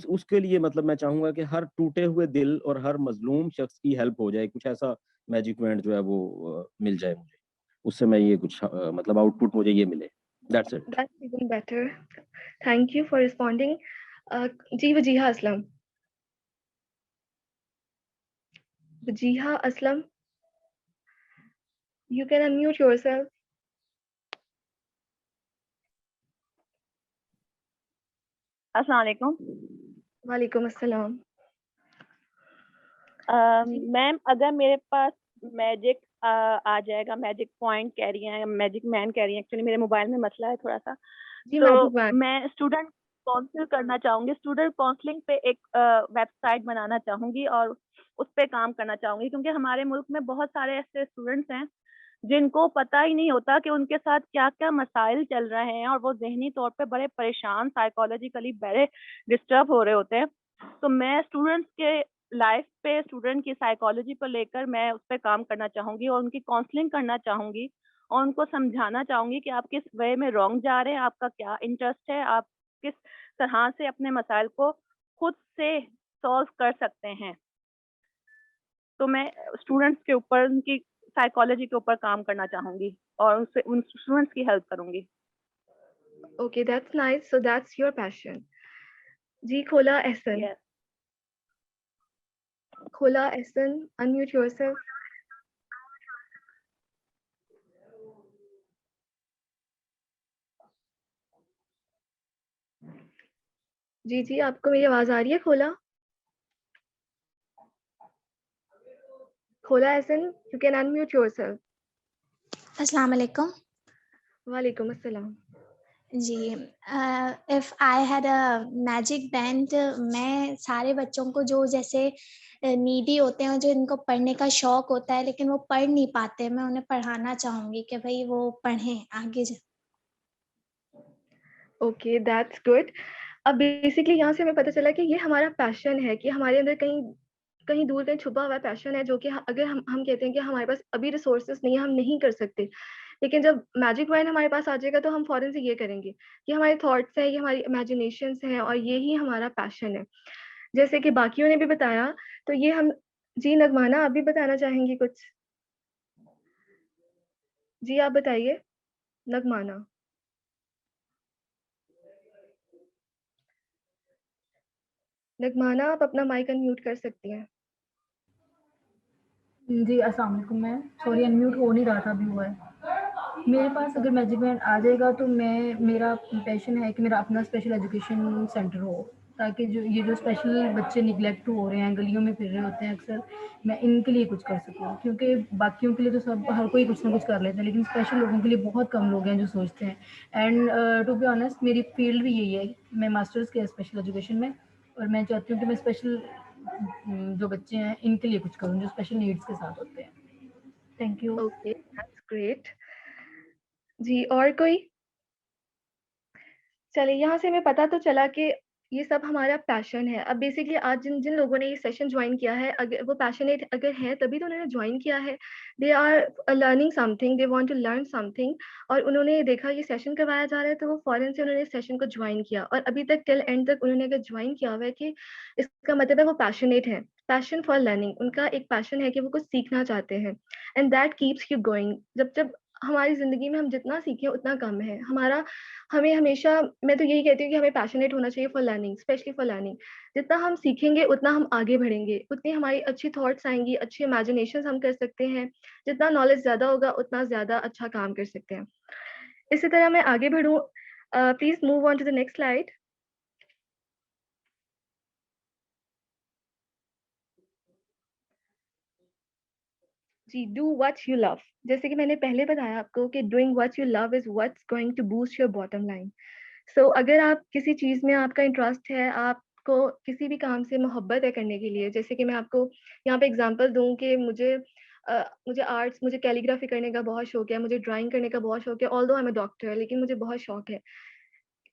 उसके लिए मतलब मैं चाहूँगा कि हर टूटे हुए दिल और हर मजलूम शख्स की हेल्प हो जाए, कुछ ऐसा मैजिक बैंड जो है वो मिल जाए मुझे, उससे मैं ये कुछ मतलब आउटपुट मुझे ये मिले। That's it. That's even better. Thank you for responding. जी Wajiha Aslam. Wajiha Aslam, you can unmute yourself. अस्सलाम वालेकुम। वालेकुम अस्सलाम। मैम, अगर मेरे पास मैजिक आ जाएगा, मैजिक पॉइंट कह रही हैं, मैजिक मैन कह रही हैं, एक्चुअली मेरे मोबाइल में मसला है थोड़ा सा, जी तो मैजिक वैंड। मैं स्टूडेंट काउंसिल करना चाहूंगी, स्टूडेंट काउंसलिंग पे एक वेबसाइट बनाना चाहूंगी और उस पे काम करना चाहूंगी, क्योंकि हमारे मुल्क में बहुत सारे ऐसे स्टूडेंट्स हैं जिनको पता ही नहीं होता कि उनके साथ क्या क्या मसाइल चल रहे हैं और वो जहनी तौर पे बड़े परेशान, साइकोलॉजिकली बड़े डिस्टर्ब हो रहे होते हैं। तो मैं स्टूडेंट्स के लाइफ पे, स्टूडेंट की साइकोलॉजी पर लेकर मैं उस पर काम करना चाहूंगी और उनकी काउंसलिंग करना चाहूंगी और उनको समझाना चाहूंगी कि आप किस वे में रॉन्ग जा रहे हैं, आपका क्या इंटरेस्ट है, आप किस तरह से अपने मसाइल को खुद से सॉल्व कर सकते हैं। तो मैं स्टूडेंट्स के ऊपर, उनकी साइकोलॉजी के ऊपर काम करना चाहूंगी और उनसे उन स्टूडेंट्स की हेल्प करूंगी। Okay, that's nice. So that's your passion. जी खोला एहसन। Yes. खोला एहसन, unmute yourself. जी आपको मेरी आवाज आ रही है? खोला Ehsan, you can unmute yourself. अस्सलाम वालेकुम। वालेकुम अस्सलाम। जी, if I had a magic band, मैं सारे बच्चों को जो जैसे नीडी होते हैं, जो इनको पढ़ने का शौक होता है लेकिन वो पढ़ नहीं पाते, मैं उन्हें पढ़ाना चाहूँगी कि भाई वो पढ़ें आगे ओके, दैट्स गुड। अब बेसिकली यहाँ से हमें पता चला कि ये हमारा पैशन है, कि हमारे अंदर कहीं कहीं दूर कहीं छुपा हुआ पैशन है, जो कि अगर हम कहते हैं कि हमारे पास अभी रिसोर्सेज नहीं है, हम नहीं कर सकते, लेकिन जब मैजिक माइंड हमारे पास आ जाएगा तो हम फौरन से ये करेंगे। ये हमारे थॉट्स हैं, ये हमारी इमेजिनेशंस हैं, और ये ही हमारा पैशन है। जैसे कि बाकियों ने भी बताया, तो ये हम जी नगमाना, आप भी बताना चाहेंगी कुछ? जी आप बताइए, नगमाना। नगमाना, आप अपना माइक अनम्यूट कर सकती हैं। जी अस्सलाम वालेकुम। मैं सॉरी अनम्यूट हो नहीं रहा था, अभी हुआ है। मेरे पास अगर मैजिक बैंड आ जाएगा तो मेरा पैशन है कि मेरा अपना स्पेशल एजुकेशन सेंटर हो, ताकि जो स्पेशल बच्चे निगलेक्ट हो रहे हैं, गलियों में फिर रहे होते हैं अक्सर, मैं इनके लिए कुछ कर सकूँ। क्योंकि बाकियों के लिए तो सब हर कोई कुछ ना कुछ कर लेते हैं, लेकिन स्पेशल लोगों के लिए बहुत कम लोग हैं जो सोचते हैं। एंड टू बी ऑनेस्ट मेरी फील्ड भी यही है, मैं मास्टर्स किया स्पेशल एजुकेशन में, और मैं चाहती हूँ कि मैं स्पेशल जो बच्चे हैं इनके लिए कुछ करूँ, जो स्पेशल नीड्स के साथ होते हैं। Thank you. Okay, that's great. जी और कोई? चलिए, यहाँ से हमें पता तो चला कि ये सब हमारा पैशन है। अब बेसिकली आज जिन जिन लोगों ने ये सेशन ज्वाइन किया है, अगर वो पैशनेट अगर है तभी तो उन्होंने ज्वाइन किया है। They are learning something, they want to learn something, और उन्होंने देखा ये सेशन करवाया जा रहा है तो वो फौरन से उन्होंने सेशन को ज्वाइन किया, और अभी तक टिल एंड तक उन्होंने अगर ज्वाइन किया हुआ है, कि इसका मतलब है वो पैशनेट है। पैशन फॉर लर्निंग, उनका एक पैशन है कि वो कुछ सीखना चाहते हैं, and that keeps you going. जब जब हमारी जिंदगी में हम जितना सीखें उतना कम है हमारा। हमें हमेशा, मैं तो यही कहती हूँ कि हमें पैशनेट होना चाहिए for learning, specially for learning. जितना हम सीखेंगे उतना हम आगे बढ़ेंगे, उतनी हमारी अच्छी थॉट्स आएंगी, अच्छी इमेजिनेशन हम कर सकते हैं। जितना नॉलेज ज्यादा होगा उतना ज्यादा अच्छा काम कर सकते हैं। इसी तरह मैं आगे बढ़ूँ, please move on to the next slide. जी, डू व्हाट यू लव। जैसे कि मैंने पहले बताया आपको कि doing what you love is what's going to boost your bottom line. So अगर आप किसी चीज में आपका इंटरेस्ट है, आपको किसी भी काम से मोहब्बत है करने के लिए, जैसे कि मैं आपको यहाँ पे एग्जांपल दूं कि मुझे आर्ट्स, मुझे कैलीग्राफी करने का बहुत शौक है, मुझे ड्राइंग करने का बहुत शौक है, although I am a doctor, लेकिन मुझे बहुत शौक है।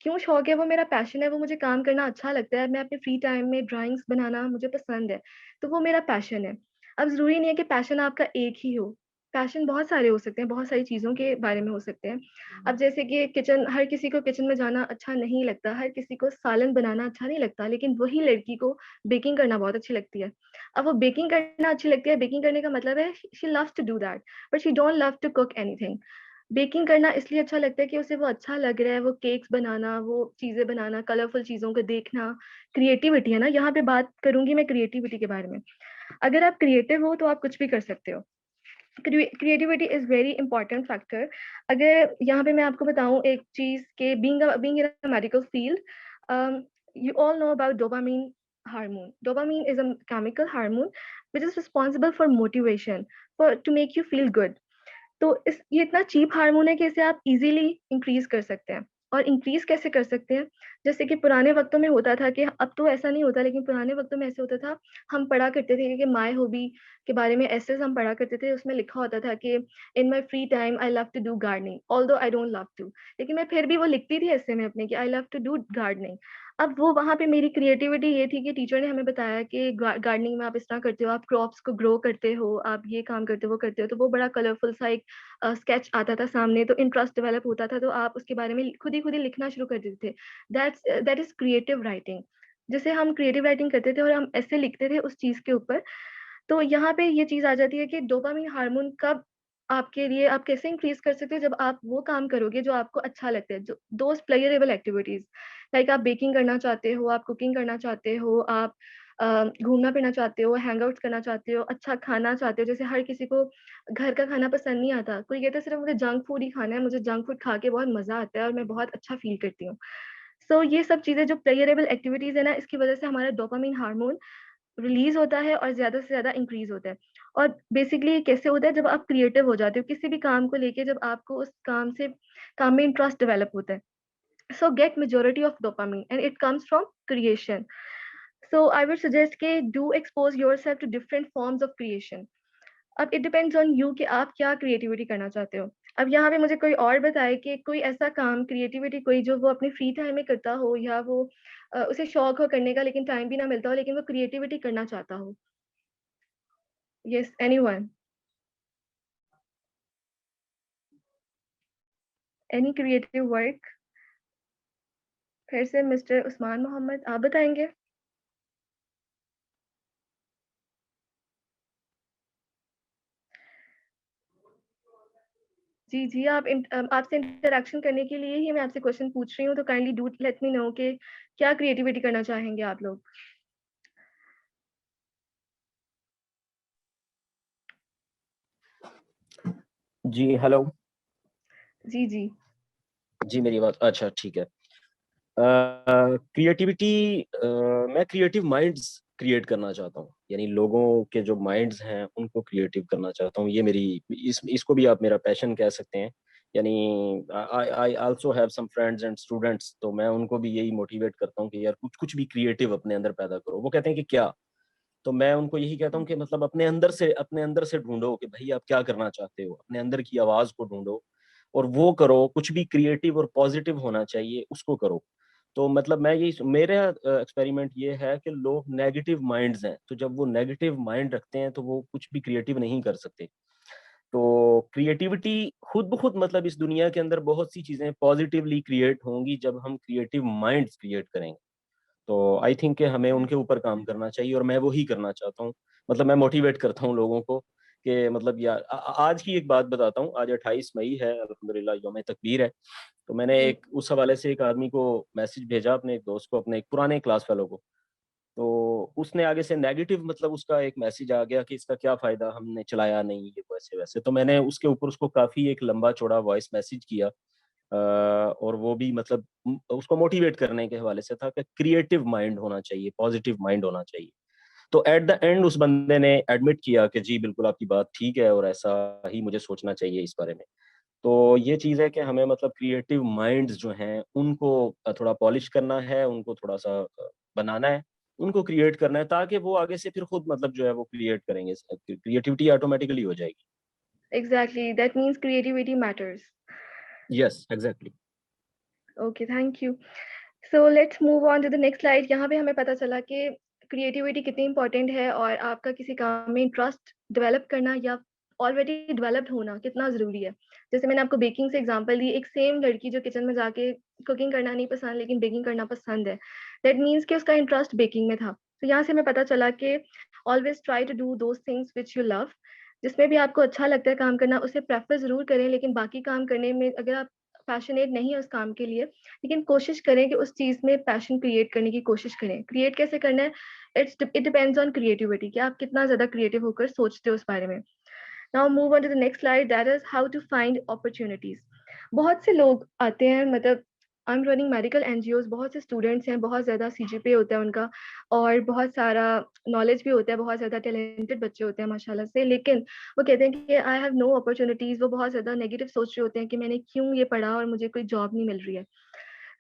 क्यों शौक है? वो मेरा पैशन है, वो मुझे काम करना अच्छा लगता है, मैं अपने फ्री टाइम में ड्राइंग्स बनाना मुझे पसंद है, तो वो मेरा पैशन है। अब जरूरी नहीं है कि पैशन आपका एक ही हो, पैशन बहुत सारे हो सकते हैं, बहुत सारी चीज़ों के बारे में हो सकते हैं। अब जैसे कि किचन, हर किसी को किचन में जाना अच्छा नहीं लगता, हर किसी को सालन बनाना अच्छा नहीं लगता, लेकिन वही लड़की को बेकिंग करना बहुत अच्छी लगती है। अब वो बेकिंग करना अच्छी लगती है, बेकिंग करने का मतलब है she loves to do that, but she don't love to cook anything. Baking करना इसलिए अच्छा लगता है कि उसे वो अच्छा लग रहा है, वो केक्स बनाना, वो चीज़ें बनाना, कलरफुल चीज़ों को देखना, क्रिएटिविटी है ना, यहाँ पे बात करूँगी मैं क्रिएटिविटी के बारे में। अगर आप क्रिएटिव हो तो आप कुछ भी कर सकते हो। Creativity is very important factor. अगर यहाँ पे मैं आपको बताऊँ एक चीज़ के being in a medical field, you all know about dopamine hormone. Dopamine is a chemical hormone which is responsible for motivation, for to make you feel good. तो ये इतना चीप हार्मोन है कि इसे आप इजीली इंक्रीज कर सकते हैं। और इंक्रीज कैसे कर सकते हैं? जैसे कि पुराने वक्तों में होता था, कि अब तो ऐसा नहीं होता, लेकिन पुराने वक्तों में ऐसे होता था, हम पढ़ा करते थे कि माय हॉबी के बारे में ऐसे हम पढ़ा करते थे, उसमें लिखा होता था कि in my free time I love to do gardening, although I don't love to, लेकिन मैं फिर भी वो लिखती थी ऐसे में अपने कि I love to do gardening. अब वो वहाँ पे मेरी क्रिएटिविटी ये थी कि टीचर ने हमें बताया कि गार्डनिंग में आप इस तरह करते हो, आप क्रॉप्स को ग्रो करते हो, आप ये काम करते हो, वो करते हो, तो वो बड़ा कलरफुल सा एक स्केच आता था सामने, तो इंटरेस्ट डेवलप होता था, तो आप उसके बारे में खुद ही लिखना शुरू कर देते थे। That is creative writing. जैसे हम क्रिएटिव राइटिंग करते थे और हम ऐसे लिखते थे उस चीज के ऊपर। तो यहाँ पे ये चीज आ जाती है कि डोपामिन हार्मोन कब आपके लिए, आप कैसे इंक्रीज कर सकते हो? जब आप वो काम करोगे जो आपको अच्छा लगता है, जो दोज प्लेयरेबल एक्टिविटीज, लाइक आप बेकिंग करना चाहते हो, आप कुकिंग करना चाहते हो, आप घूमना फिरना चाहते हो, हैंग आउट्स करना चाहते हो, अच्छा खाना चाहते हो। जैसे हर किसी को घर का खाना पसंद नहीं आता, कोई कहता है सिर्फ मुझे जंक फूड ही खाना है, मुझे जंक फूड खा के बहुत मजा आता है और मैं बहुत अच्छा फील करती हूँ। सो ये सब चीजें जो प्लेयरेबल एक्टिविटीज है ना, इसकी वजह से हमारा डोपामिन हार्मोन रिलीज होता है और ज्यादा से ज्यादा इंक्रीज होता है। और बेसिकली ये कैसे होता है? जब आप क्रिएटिव हो जाते हो किसी भी काम को लेके, जब आपको उस काम में इंटरेस्ट डेवलप होता है, so get majority of dopamine and it comes from creation. So I would suggest कि do expose yourself to different forms of creation. अब it depends on you कि आप क्या क्रिएटिविटी करना चाहते हो। अब यहाँ पे मुझे कोई और बताए कि कोई ऐसा काम क्रिएटिविटी कोई जो वो अपने फ्री टाइम में करता हो या वो उसे शौक हो करने का लेकिन टाइम भी ना मिलता हो लेकिन वो क्रिएटिविटी करना चाहता हो। Yes, anyone, any creative work? फिर से मिस्टर उस्मान मोहम्मद, आप बताएंगे? जी, जी, आपसे इंटरैक्शन करने के लिए ही मैं आपसे क्वेश्चन पूछ रही हूँ, तो kindly do let me know कि क्या क्रिएटिविटी करना चाहेंगे आप लोग? जी, हेलो। जी, जी। जी, मेरी बात अच्छा ठीक है। क्रिएटिविटी मैं क्रिएटिव माइंड्स क्रिएट करना चाहता हूँ, यानी लोगों के जो माइंड्स हैं उनको क्रिएटिव करना चाहता हूँ। ये मेरी इसको भी आप मेरा पैशन कह सकते हैं। यानी I also have some friends and students, तो मैं उनको भी यही मोटिवेट करता हूँ कि यार कुछ कुछ भी क्रिएटिव अपने अंदर पैदा करो। वो कहते हैं कि क्या, तो मैं उनको यही कहता हूँ कि मतलब अपने अंदर से ढूंढो कि भाई आप क्या करना चाहते हो, अपने अंदर की आवाज को ढूंढो और वो करो। कुछ भी क्रिएटिव और पॉजिटिव होना चाहिए, उसको करो। तो मतलब मैं यही मेरा एक्सपेरिमेंट ये है कि लोग नेगेटिव माइंड्स हैं, तो जब वो नेगेटिव माइंड रखते हैं तो वो कुछ भी क्रिएटिव नहीं कर सकते। तो क्रिएटिविटी खुद ब खुद मतलब इस दुनिया के अंदर बहुत सी चीजें पॉजिटिवली क्रिएट होंगी जब हम क्रिएटिव माइंड्स क्रिएट करेंगे। तो आई थिंक कि हमें उनके ऊपर काम करना चाहिए और मैं वो ही करना चाहता हूँ। मतलब मैं मोटिवेट करता हूँ लोगों को कि मतलब यार आज की एक बात बताता हूँ। आज 28 मई है, अल्हम्दुलिल्लाह यौम तकबीर है। तो मैंने जी। एक उस हवाले से एक आदमी को मैसेज भेजा, अपने एक दोस्त को, अपने एक पुराने क्लास फेलो को। तो उसने आगे से नेगेटिव मतलब उसका एक मैसेज आ गया कि इसका क्या फायदा, हमने चलाया नहीं, ये वैसे वैसे। तो मैंने उसके ऊपर उसको काफी एक लंबा चौड़ा वॉइस मैसेज किया। और वो भी मतलब उसको मोटिवेट करने के हवाले से था कि क्रिएटिव माइंड होना चाहिए, पॉजिटिव माइंड होना चाहिए। तो एट द एंड उस बंदे ने एडमिट किया कि जी बिल्कुल आपकी बात ठीक है और ऐसा ही मुझे सोचना चाहिए इस बारे में। तो ये चीज़ है कि हमें मतलब क्रिएटिव माइंड्स जो हैं उनको थोड़ा पॉलिश करना है, उनको थोड़ा-सा बनाना है, उनको क्रिएट करना है ताकि वो आगे से फिर खुद मतलब जो है वो क्रिएट करेंगे। क्रिएटिविटी ऑटोमेटिकली हो जाएगी। Exactly, that means creativity matters. Yes, exactly. Okay, thank you. So let's move on to the next slide. यहाँ पे हमें पता चला कि क्रिएटिविटी कितनी इंपॉर्टेंट है और आपका किसी काम में इंटरेस्ट डेवलप करना या ऑलरेडी डेवलप्ड होना कितना ज़रूरी है। जैसे मैंने आपको बेकिंग से एग्जांपल दी, एक सेम लड़की जो किचन में जाके कुकिंग करना नहीं पसंद लेकिन बेकिंग करना पसंद है, दैट मीन्स कि उसका इंटरेस्ट बेकिंग में था। तो यहाँ से हमें पता चला कि always try to do those things which you love. जिसमें भी आपको अच्छा लगता है काम करना उसे प्रेफर ज़रूर करें, लेकिन बाकी काम करने में अगर आप पैशनेट नहीं है उस काम के लिए, लेकिन कोशिश करें कि उस चीज़ में पैशन क्रिएट करने की कोशिश करें। क्रिएट कैसे करना है? इट डिपेंड्स ऑन क्रिएटिविटी कि आप कितना ज़्यादा क्रिएटिव होकर सोचते हो उस बारे में। Now move on to the next slide, that is how to find opportunities. बहुत से लोग आते हैं, मतलब I am running medical NGOs, बहुत से स्टूडेंट्स हैं, बहुत ज़्यादा सीजीपीए होता है उनका और बहुत सारा नॉलेज भी होता है, बहुत ज़्यादा टैलेंटेड बच्चे होते हैं माशाल्लाह से, लेकिन वो कहते हैं कि आई हैव नो अपॉर्च्युनिटीज़। वो बहुत ज़्यादा नेगेटिव सोच रहे होते हैं कि मैंने क्यों ये पढ़ा और मुझे कोई जॉब नहीं मिल रही है।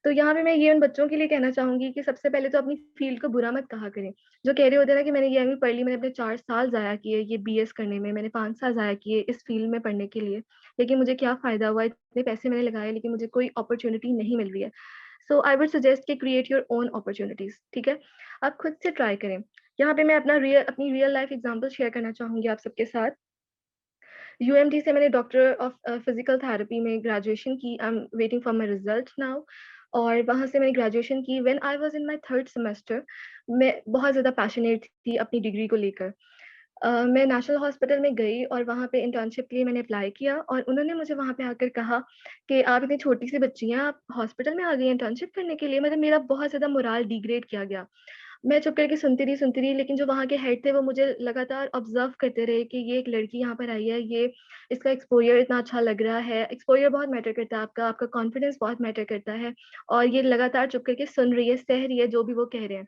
तो यहाँ पे मैं ये उन बच्चों के लिए कहना चाहूँगी कि सबसे पहले तो अपनी फ़ील्ड को बुरा मत कहा करें। जो कह रहे होते हैं ना कि मैंने ये एमए पढ़ ली, मैंने अपने 4 साल ज़ाया किए ये बीएस करने में, मैंने 5 साल ज़ाया किए इस फ़ील्ड में पढ़ने के लिए, लेकिन मुझे क्या फ़ायदा हुआ, इतने पैसे मैंने लगाए लेकिन मुझे कोई अपॉर्च्युनिटी नहीं मिल रही है। सो आई वुड सजेस्ट कि क्रिएट योर ओन अपॉर्च्युनिटीज़, ठीक है? आप खुद से ट्राई करें। यहाँ पे मैं अपनी रियल लाइफ़ एग्ज़ाम्पल शेयर करना चाहूँगी आप सबके साथ। यूएमटी से मैंने डॉक्टर ऑफ फिजिकल थेरेपी में ग्रेजुएशन की। I am waiting for my result now. और वहाँ से मैंने ग्रेजुएशन की। When I was in my third semester, मैं बहुत ज़्यादा पैशनेट थी अपनी डिग्री को लेकर। मैं नेशनल हॉस्पिटल में गई और वहाँ पे इंटर्नशिप के लिए मैंने अप्लाई किया और उन्होंने मुझे वहाँ पे आकर कहा कि आप इतनी छोटी सी बच्ची हैं, आप हॉस्पिटल में आ गई हैं इंटर्नशिप करने के लिए। मतलब मेरा बहुत ज़्यादा मोराल डिग्रेड किया गया। मैं चुप करके सुनती रही, लेकिन जो वहाँ के हेड थे वो मुझे लगातार ऑब्ज़र्व करते रहे कि ये एक लड़की यहाँ पर आई है, ये इसका एक्सपोज़र इतना अच्छा लग रहा है। एक्सपोज़र बहुत मैटर करता है, आपका कॉन्फिडेंस बहुत मैटर करता है और ये लगातार चुप करके सुन रही है, सह रही है जो भी वो कह रहे हैं।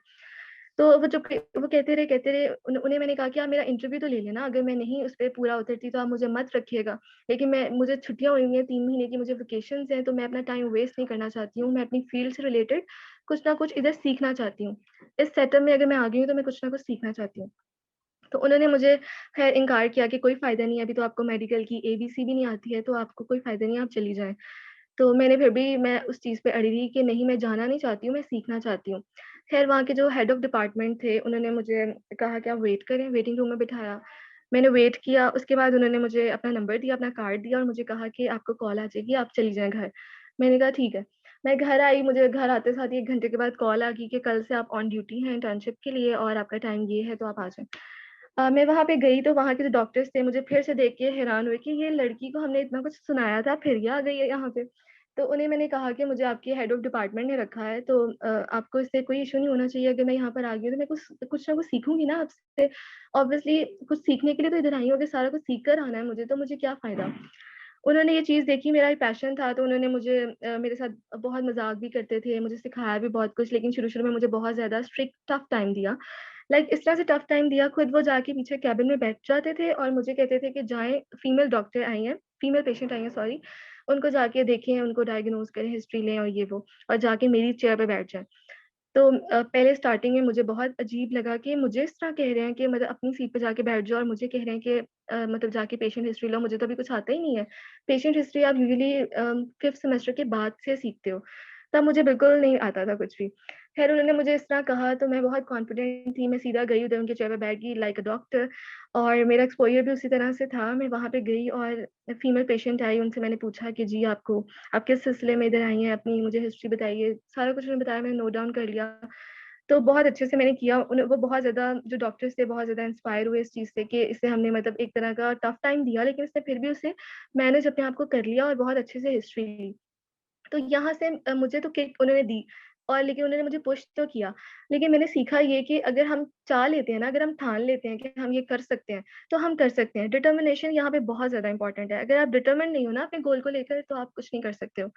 तो वो कहते रहे, उन्हें मैंने कहा कि आप मेरा इंटरव्यू तो ले लेना, अगर मैं नहीं उस पे पूरा उतरती तो आप मुझे मत रखिएगा। लेकिन मुझे छुट्टियाँ हुई हैं 3 महीने की, मुझे वेकेशंस हैं, तो मैं अपना टाइम वेस्ट नहीं करना चाहती हूँ। मैं अपनी फ़ील्ड से रिलेटेड कुछ ना कुछ इधर सीखना चाहती हूँ। इस सेटअप में अगर मैं आ गई हूँ तो मैं कुछ ना कुछ सीखना चाहती हूँ। तो उन्होंने मुझे खैर इनकार किया कि कोई फ़ायदा नहीं है, अभी तो आपको मेडिकल की ABC भी नहीं आती है, तो आपको कोई फ़ायदा नहीं है, आप चली जाएँ। तो मैंने फिर भी मैं उस चीज़ पे अड़ी रही कि नहीं, मैं जाना नहीं चाहती हूँ, मैं सीखना चाहती हूँ। खैर वहाँ के जो हेड ऑफ़ डिपार्टमेंट थे, उन्होंने मुझे कहा कि आप वेट करें, वेटिंग रूम में बिठाया। मैंने वेट किया, उसके बाद उन्होंने मुझे अपना नंबर दिया, अपना कार्ड दिया और मुझे कहा कि आपको कॉल आ जाएगी, आप चली जाएँ घर। मैंने कहा ठीक है। मैं घर आई, मुझे घर आते साथ ही 1 घंटे के बाद कॉल आ गई कि कल से आप ऑन ड्यूटी हैं इंटर्नशिप के लिए और आपका टाइम ये है, तो आप आ जाएँ। मैं वहाँ पे गई तो वहाँ के जो डॉक्टर्स थे मुझे फिर से देख के हैरान हुए कि ये लड़की को हमने इतना कुछ सुनाया था, फिर ये आ गई है यहाँ पे। तो उन्हें मैंने कहा कि मुझे आपके हेड ऑफ़ डिपार्टमेंट ने रखा है, तो आपको इससे कोई इश्यू नहीं होना चाहिए। अगर मैं यहाँ पर आ गई हूँ तो मैं कुछ ना कुछ सीखूँगी ना आपसे। ऑब्वियसली कुछ सीखने के लिए तो इधर आई हूँ, अगर सारा कुछ सीख कर आना है मुझे, तो मुझे क्या फ़ायदा? उन्होंने ये चीज़ देखी, मेरा एक पैशन था, तो उन्होंने मुझे मेरे साथ बहुत मज़ाक भी करते थे, मुझे सिखाया भी बहुत कुछ, लेकिन शुरू-शुरू में मुझे बहुत ज़्यादा स्ट्रिक्ट टफ़ टाइम दिया। इस तरह से टफ़ टाइम दिया, खुद वो जाके पीछे केबिन में बैठ जाते थे और मुझे कहते थे कि जाएँ, फीमेल डॉक्टर आई हैं, फीमेल पेशेंट आई हैं सॉरी, उनको जाके देखें, उनको डायग्नोज़ करें, हिस्ट्री लें और ये वो, और जाके मेरी चेयर पे बैठ जाएँ। तो पहले स्टार्टिंग में मुझे बहुत अजीब लगा कि मुझे इस तरह कह रहे हैं कि मतलब अपनी सीट पे जाके बैठ जाओ और मुझे कह रहे हैं कि मतलब जाके पेशेंट हिस्ट्री लो, मुझे तो अभी कुछ आता ही नहीं है। पेशेंट हिस्ट्री आप यूजुअली 5th सेमेस्टर के बाद से सीखते हो, तब मुझे बिल्कुल नहीं आता था कुछ भी। ख़ैर उन्होंने मुझे इस तरह कहा तो मैं बहुत कॉन्फिडेंट थी, मैं सीधा गई उधर उनके चेयर पे बैठ गई लाइक अ डॉक्टर, और मेरा एक्सपोज़र भी उसी तरह से था। मैं वहाँ पे गई और फीमेल पेशेंट आई, उनसे मैंने पूछा कि जी आप किस सिलसिले में इधर आई हैं? अपनी मुझे हिस्ट्री बताइए। सारा कुछ उन्होंने बताया, मैंने नोट डाउन कर लिया। तो बहुत अच्छे से मैंने किया। वो बहुत ज़्यादा जो डॉक्टर्स थे बहुत ज़्यादा इंस्पायर हुए इस चीज़ से कि इसे हमने मतलब एक तरह का टफ टाइम दिया, लेकिन उसने फिर भी उसे मैनेज अपने आप को कर लिया और बहुत अच्छे से हिस्ट्री ली। तो यहाँ से मुझे तो किक उन्होंने दी, और लेकिन उन्होंने मुझे पुश तो किया। लेकिन मैंने सीखा ये कि अगर हम चाह लेते हैं ना, अगर हम ठान लेते हैं कि हम ये कर सकते हैं, तो हम कर सकते हैं। डिटर्मिनेशन यहाँ पे बहुत ज़्यादा इम्पोर्टेंट है। अगर आप डिटरमाइंड नहीं हो ना अपने गोल को लेकर, तो आप कुछ नहीं कर सकते हो।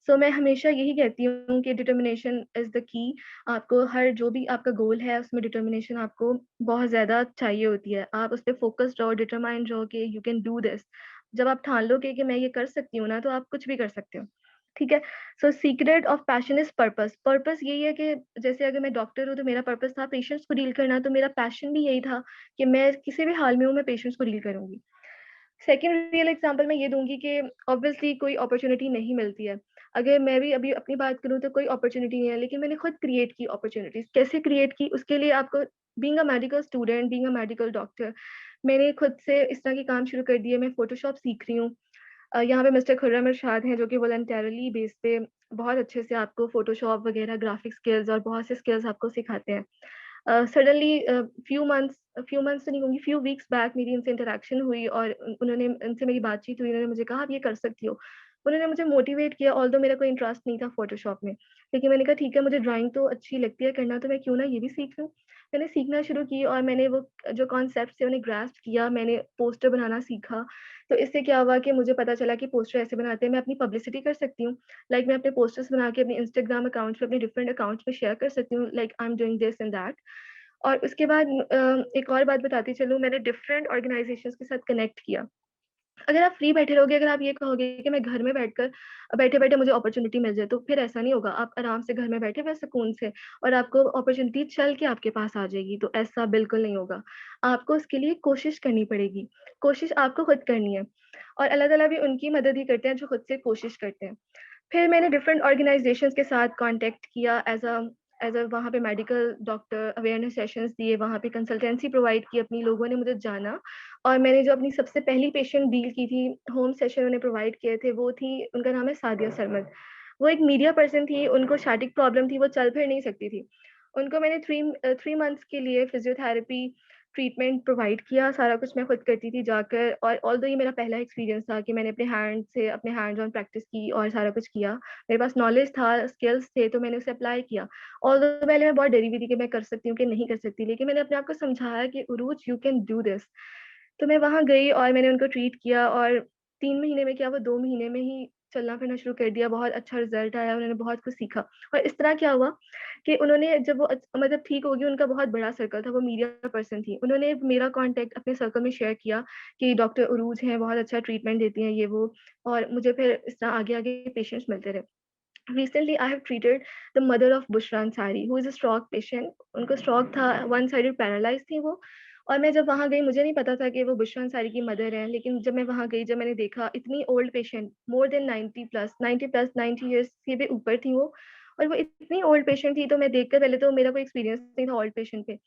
सो मैं हमेशा यही कहती हूँ कि डिटर्मिनेशन इज़ द की। आपको हर जो भी आपका गोल है उसमें डिटर्मिनेशन आपको बहुत ज़्यादा चाहिए होती है। आप उस पे फ़ोकस्ड रहो, डिटरमाइंड रहो कि यू कैन डू दिस। जब आप ठान लोगे कि मैं ये कर सकती हूँ ना, तो आप कुछ भी कर सकते हो। ठीक है? So secret of passion is purpose. Purpose यही है कि जैसे अगर मैं डॉक्टर हूँ तो मेरा पर्पस था पेशेंट्स को डील करना, तो मेरा पैशन भी यही था कि मैं किसी भी हाल में हूँ, मैं पेशेंट्स को डील करूँगी। सेकंड रियल एग्ज़ाम्पल मैं ये दूँगी कि ऑब्वियसली कोई अपॉर्च्युनिटी नहीं मिलती है। अगर मैं भी अभी अपनी बात करूँ तो कोई अपॉर्च्युनिटी नहीं है, लेकिन मैंने खुद क्रिएट की अपॉर्च्युनिटीज़। कैसे क्रिएट की? उसके लिए आपको being a medical student, being a medical doctor, मैंने खुद से इस तरह के काम शुरू कर दिए। मैं फ़ोटोशॉप सीख रही हूँ। यहाँ पे मिस्टर खुर्रम इरशाद हैं जो कि वॉलंटरीली बेस पे बहुत अच्छे से आपको फ़ोटोशॉप वगैरह, ग्राफ़िक स्किल्स और बहुत से स्किल्स आपको सिखाते हैं। सडनली फ्यू मंथ्स तो नहीं कहूँगी, फ्यू वीक्स बैक मेरी उनसे इंटरैक्शन हुई और उन्होंने उनसे मेरी बातचीत हुई, उन्होंने मुझे कहा आप ये कर सकती हो। उन्होंने मुझे मोटिवेट किया, ऑल्दो मेरा कोई इंटरेस्ट नहीं था फ़ोटोशॉप में। लेकिन मैंने कहा ठीक है, मुझे ड्राइंग तो अच्छी लगती है करना, तो मैं क्यों ना ये भी सीख लूँ। मैंने सीखना शुरू की और मैंने वो जो कॉन्सेप्ट्स थे उन्हें ग्रास्प किया, मैंने पोस्टर बनाना सीखा। तो इससे क्या हुआ कि मुझे पता चला कि पोस्टर ऐसे बनाते हैं, मैं अपनी पब्लिसिटी कर सकती हूँ। लाइक मैं अपने पोस्टर्स बना के अपने इंस्टाग्राम अकाउंट्स पे, अपने डिफरेंट अकाउंट्स पे शेयर कर सकती हूँ, like I am doing this and that. और उसके बाद एक और बात बताती चलूँ, मैंने डिफरेंट ऑर्गनाइज़ेशंस के साथ कनेक्ट किया। अगर आप फ्री बैठे रहोगे, अगर आप ये कहोगे कि मैं घर में बैठकर बैठे-बैठे मुझे अपॉर्च्युनिटी मिल जाए, तो फिर ऐसा नहीं होगा। आप आराम से घर में बैठे हुए सुकून से और आपको अपॉर्च्युनिटी चल के आपके पास आ जाएगी, तो ऐसा बिल्कुल नहीं होगा। आपको उसके लिए कोशिश करनी पड़ेगी। कोशिश आपको खुद करनी है और अल्लाह ताला भी उनकी मदद ही करते हैं जो खुद से कोशिश करते हैं। फिर मैंने डिफरेंट ऑर्गनाइज़ेशंस के साथ कॉन्टैक्ट किया एज़ अ वहाँ पे मेडिकल डॉक्टर अवेयरनेस सेशंस दिए, वहाँ पे कंसल्टेंसी प्रोवाइड की, अपनी लोगों ने मुझे जाना और मैंने जो अपनी सबसे पहली पेशेंट डील की थी, होम सेशन उन्हें प्रोवाइड किए थे, वो थी उनका नाम है सादिया सरमद। वो एक मीडिया पर्सन थी, उनको शारीरिक प्रॉब्लम थी, वो चल फिर नहीं सकती थी। उनको मैंने 3 मंथ्स के लिए फिज़ियोथेरेपी ट्रीटमेंट प्रोवाइड किया, सारा कुछ मैं खुद करती थी जाकर और ऑल्दो ये मेरा पहला एक्सपीरियंस था कि मैंने अपने हैंड्स ऑन प्रैक्टिस की और सारा कुछ किया। मेरे पास नॉलेज था, स्किल्स थे, तो मैंने उसे अप्लाई किया। ऑल्दो पहले मैं बहुत डरी हुई थी कि मैं कर सकती हूँ कि नहीं कर सकती, लेकिन मैंने अपने आप को समझाया कि उरूज यू कैन डू दिस। तो मैं वहाँ गई और मैंने उनको ट्रीट किया और 3 महीने में क्या, वो 2 महीने में ही चलना-फिरना शुरू कर दिया, बहुत अच्छा रिज़ल्ट आया, उन्होंने बहुत कुछ सीखा। और इस तरह क्या हुआ कि उन्होंने जब वो मतलब ठीक हो गई, उनका बहुत बड़ा सर्कल था, वो मीडिया पर्सन थी। उन्होंने मेरा कॉन्टैक्ट अपने सर्कल में शेयर किया कि डॉक्टर उरूज हैं, बहुत अच्छा ट्रीटमेंट देती हैं, ये वो, और मुझे फिर इस तरह आगे-आगे पेशेंट्स मिलते रहे। Recently, I have treated the mother of Bushra Ansari, who is a stroke patient. उनको स्ट्रोक था, वन साइडेड पैरालाइज़ थी वो और मैं जब वहाँ गई मुझे नहीं पता था कि वो बुशरा अंसारी की मदर हैं, लेकिन जब मैं वहाँ गई, जब मैंने देखा इतनी old patient, more than 90 years से भी ऊपर थी वो, और वो इतनी ओल्ड पेशेंट थी, तो मैं देखकर पहले तो मेरा कोई एक्सपीरियंस नहीं था ओल्ड पेशेंट पे।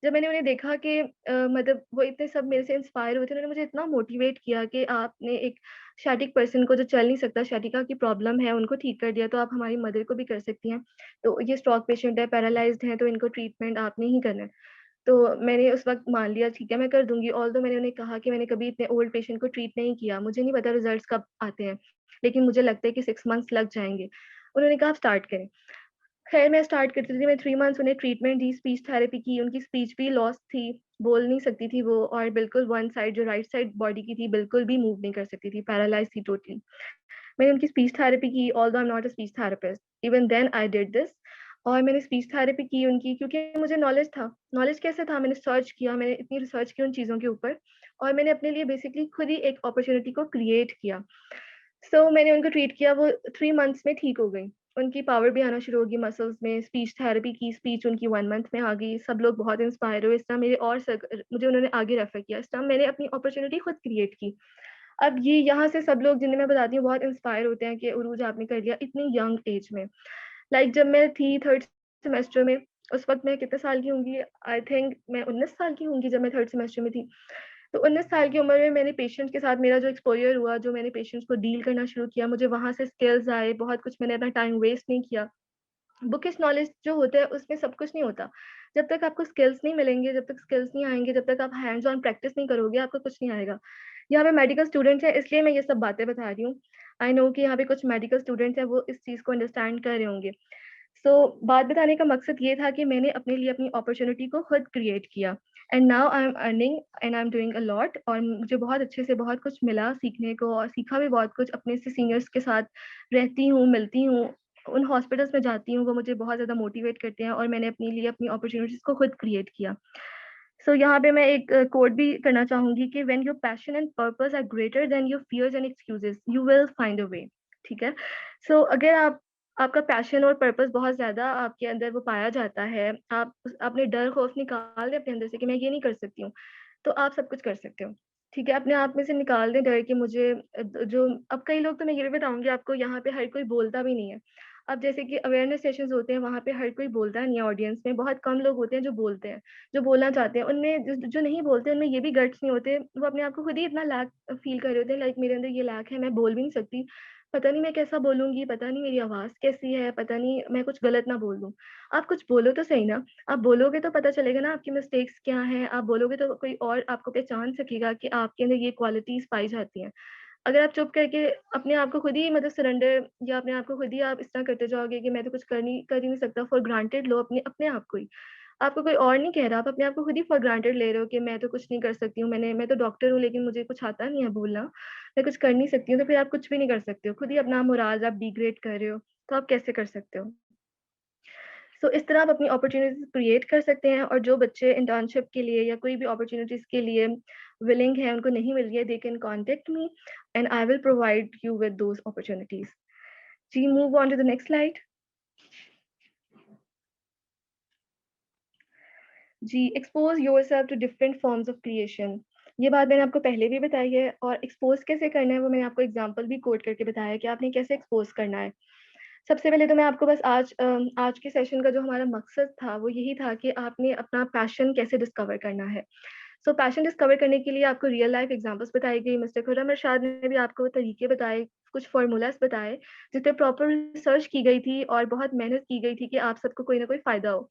जब मैंने उन्हें देखा कि मतलब वो इतने सब मेरे से इंस्पायर हुए थे, उन्होंने मुझे इतना मोटिवेट किया कि आपने एक शाटिक पर्सन को जो चल नहीं सकता, शाटिका की प्रॉब्लम है, उनको ठीक कर दिया, तो आप हमारी मदर को भी कर सकती हैं। तो ये स्ट्रोक पेशेंट है, पैरालाइज्ड है, तो इनको ट्रीटमेंट आपने ही करना है। तो मैंने उस वक़्त मान लिया, ठीक है मैं कर दूँगी। ऑल्दो मैंने उन्हें कहा कि मैंने कभी इतने ओल्ड पेशेंट को ट्रीट नहीं किया, मुझे नहीं पता रिज़ल्ट्स कब आते हैं, लेकिन मुझे लगता है कि 6 मंथ्स लग जाएँगे। उन्होंने कहा आप स्टार्ट करें। ख़ैर मैं स्टार्ट करती थी, मैं 3 मंथ्स उन्हें ट्रीटमेंट दी, स्पीच थेरेपी की, उनकी स्पीच भी लॉस्ट थी, बोल नहीं सकती थी वो, और बिल्कुल वन साइड जो राइट साइड बॉडी की थी, बिल्कुल भी मूव नहीं कर सकती थी, पैरालाइज़ थी टोटली। मैंने उनकी स्पीच थेरेपी की, although I am not a speech therapist, even then I did this. और मैंने स्पीच थेरेपी की उनकी, क्योंकि मुझे नॉलेज था। नॉलेज कैसे था? मैंने सर्च किया, मैंने इतनी रिसर्च की उन चीज़ों के ऊपर, और मैंने अपने लिए बेसिकली खुद ही एक अपॉर्च्युनिटी को क्रिएट किया। मैंने उनको ट्रीट किया, वो 3 मंथ्स में ठीक हो गई। उनकी पावर भी आना शुरू हो गई मसल्स में, स्पीच थेरेपी की, स्पीच उनकी 1 मंथ में आ गई। सब लोग बहुत इंस्पायर हुए। इस तरह मेरे और मुझे उन्होंने आगे रेफर किया। इस तरह मैंने अपनी अपॉर्च्युनिटी खुद क्रिएट की। अब ये यहाँ से सब लोग जिन्हें मैं बताती हूँ बहुत इंस्पायर होते हैं कि उरूज आपने कर लिया इतनी यंग एज में। लाइक जब मैं थी 3rd सेमेस्टर में, उस वक़्त मैं कितने साल की होंगी? आई थिंक मैं 19 साल की होंगी जब मैं 3rd सेमेस्टर में थी। तो 19 साल की उम्र में मैंने पेशेंट्स के साथ मेरा जो एक्सपोज़र हुआ, जो मैंने पेशेंट्स को डील करना शुरू किया, मुझे वहाँ से स्किल्स आए, बहुत कुछ मैंने अपना टाइम वेस्ट नहीं किया। बुकिश नॉलेज जो होता है उसमें सब कुछ नहीं होता। जब तक आपको स्किल्स नहीं मिलेंगे, जब तक स्किल्स नहीं आएँगे, जब तक आप हैंड्स ऑन प्रैक्टिस नहीं करोगे, आपको कुछ नहीं आएगा। यहाँ पे मेडिकल स्टूडेंट्स हैं इसलिए मैं ये सब बातें बता रही हूँ। आई नो कि यहाँ पे कुछ मेडिकल स्टूडेंट्स हैं वो इस चीज़ को अंडरस्टैंड कर रहे होंगे। बात बताने का मकसद ये था कि मैंने अपने लिए अपनी अपॉर्च्युनिटी को खुद क्रिएट किया, and now I am earning and I am doing a lot, और मुझे बहुत अच्छे से बहुत कुछ मिला सीखने को, और सीखा भी बहुत कुछ। अपने से सीनियर्स के साथ रहती हूँ, मिलती हूँ, उन हॉस्पिटल्स में जाती हूँ, वो मुझे बहुत ज़्यादा मोटिवेट करते हैं, और मैंने अपने लिए अपनी अपॉर्च्युनिटीज़ को खुद क्रिएट किया। यहाँ पे मैं एक कोट भी करना चाहूँगी कि when your passion and purpose are greater than your fears and excuses, you will find a way. ठीक है? अगर आपका पैशन और पर्पस बहुत ज़्यादा आपके अंदर वो पाया जाता है, आप अपने डर खौफ निकाल दें अपने अंदर से कि मैं ये नहीं कर सकती हूँ, तो आप सब कुछ कर सकते हो। ठीक है? अपने आप में से निकाल दें डर कि मुझे जो अब कई लोग, तो मैं ये भी बताऊँगी आपको, यहाँ पे हर कोई बोलता भी नहीं है। अब जैसे कि अवेयरनेस सेशंस होते हैं, वहाँ पे हर कोई बोलता नहीं है ऑडियंस में, बहुत कम लोग होते हैं जो बोलते हैं, जो बोलना चाहते हैं। उनमें जो नहीं बोलते, उनमें ये भी गट्स नहीं होते, वो अपने आप को खुद ही इतना लैक फ़ील कर रहे होते हैं, लाइक मेरे अंदर ये लैक है, मैं बोल भी नहीं सकती, पता नहीं मैं कैसा बोलूँगी, पता नहीं मेरी आवाज़ कैसी है, पता नहीं मैं कुछ गलत ना बोल दूँ। आप कुछ बोलो तो सही ना, आप बोलोगे तो पता चलेगा ना आपकी मिस्टेक्स क्या हैं, आप बोलोगे तो कोई और आपको पहचान सकेगा कि आपके अंदर ये क्वालिटीज़ पाई जाती हैं। अगर आप चुप करके अपने आप को खुद ही मतलब सरेंडर, या अपने आप को खुद ही आप इस तरह करते जाओगे कि मैं तो कुछ कर ही नहीं सकता, फॉर ग्रांटेड लो अपने अपने आप को ही। आपको कोई और नहीं कह रहा, आप अपने आप को खुद ही फॉर ग्रांटेड ले रहे हो कि मैं तो कुछ नहीं कर सकती हूँ, मैं तो डॉक्टर हूँ लेकिन मुझे कुछ आता नहीं है बोलना, मैं कुछ कर नहीं सकती हूँ, तो फिर आप कुछ भी नहीं कर सकते हो। खुद ही अपना मोराल आप डिग्रेड कर रहे हो, तो आप कैसे कर सकते हो? इस तरह आप अपनी अपॉर्च्युनिटीज़ क्रिएट कर सकते हैं, और जो बच्चे इंटर्नशिप के लिए या कोई भी अपॉर्च्युनिटीज़ के लिए विलिंग है, उनको नहीं मिल रही है, they can contact me and I will provide you with those opportunities. जी, move on to the next slide. जी, expose yourself to different forms of creation. ये बात मैंने आपको पहले भी बताई है, और एक्सपोज़ कैसे करना है वो मैंने आपको एग्ज़ाम्पल भी कोट करके बताया है कि आपने कैसे एक्सपोज़ करना है। सबसे पहले तो मैं आपको बस आज के सेशन का जो हमारा मकसद था, वो यही था कि आपने अपना पैशन कैसे डिस्कवर करना है। पैशन डिस्कवर करने के लिए आपको रियल लाइफ़ एग्ज़ाम्पल्स बताई गई, मिस्टर खुर्रम इरशाद ने भी आपको तरीके बताए, कुछ फ़ॉर्मूलाज़ बताए, जिस पे प्रॉपर रिसर्च की गई थी और बहुत मेहनत की गई थी कि आप सबको कोई ना कोई फ़ायदा हो।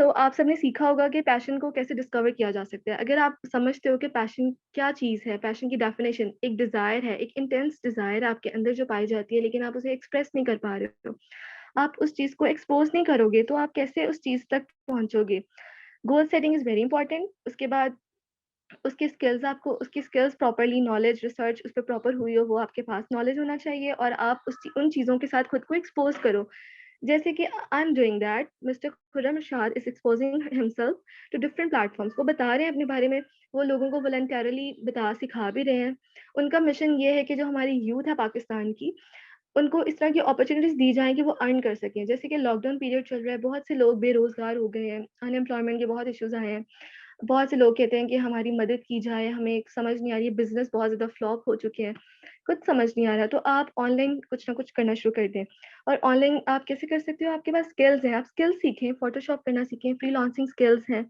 आप सबने सीखा होगा कि पैशन को कैसे डिस्कवर किया जा सकता है। अगर आप समझते हो कि पैशन क्या चीज़ है, पैशन की डेफिनेशन एक डिज़ायर है, एक इंटेंस डिज़ायर आपके अंदर जो पाई जाती है, लेकिन आप उसे एक्सप्रेस नहीं कर पा रहे हो। आप उस चीज़ को एक्सपोज़ नहीं करोगे, तो आप कैसे उस चीज़ तक पहुँचोगे? Goal setting is very important. उसके बाद उसकी स्किल्स प्रॉपर्ली नॉलेज, रिसर्च उस पे प्रॉपर हुई हो, वो आपके पास नॉलेज होना चाहिए, और आप उन चीज़ों के साथ खुद को एक्सपोज़ करो। जैसे कि I am doing that, mister Khurram Irshad is exposing himself to different platforms. वो बता रहे हैं अपने बारे में, वो लोगों को वॉलंटरली सिखा भी रहे हैं। उनका मिशन ये है कि जो हमारी यूथ है पाकिस्तान की, उनको इस तरह की अपॉर्च्युनिटीज़ दी जाएँ कि वो अर्न कर सकें। जैसे कि लॉकडाउन पीरियड चल रहा है, बहुत से लोग बेरोज़गार हो गए हैं, अनएम्प्लॉयमेंट के बहुत इश्यूज़ आए हैं। बहुत से लोग कहते हैं कि हमारी मदद की जाए, हमें समझ नहीं आ रही है, बिजनेस बहुत ज़्यादा फ्लॉप हो चुके हैं, कुछ समझ नहीं आ रहा, तो आप ऑनलाइन कुछ ना कुछ करना शुरू कर दें। और ऑनलाइन आप कैसे कर सकते हो, आपके पास स्किल्स हैं, आप स्किल्स सीखें, फोटोशॉप करना सीखें, फ्रीलांसिंग स्किल्स हैं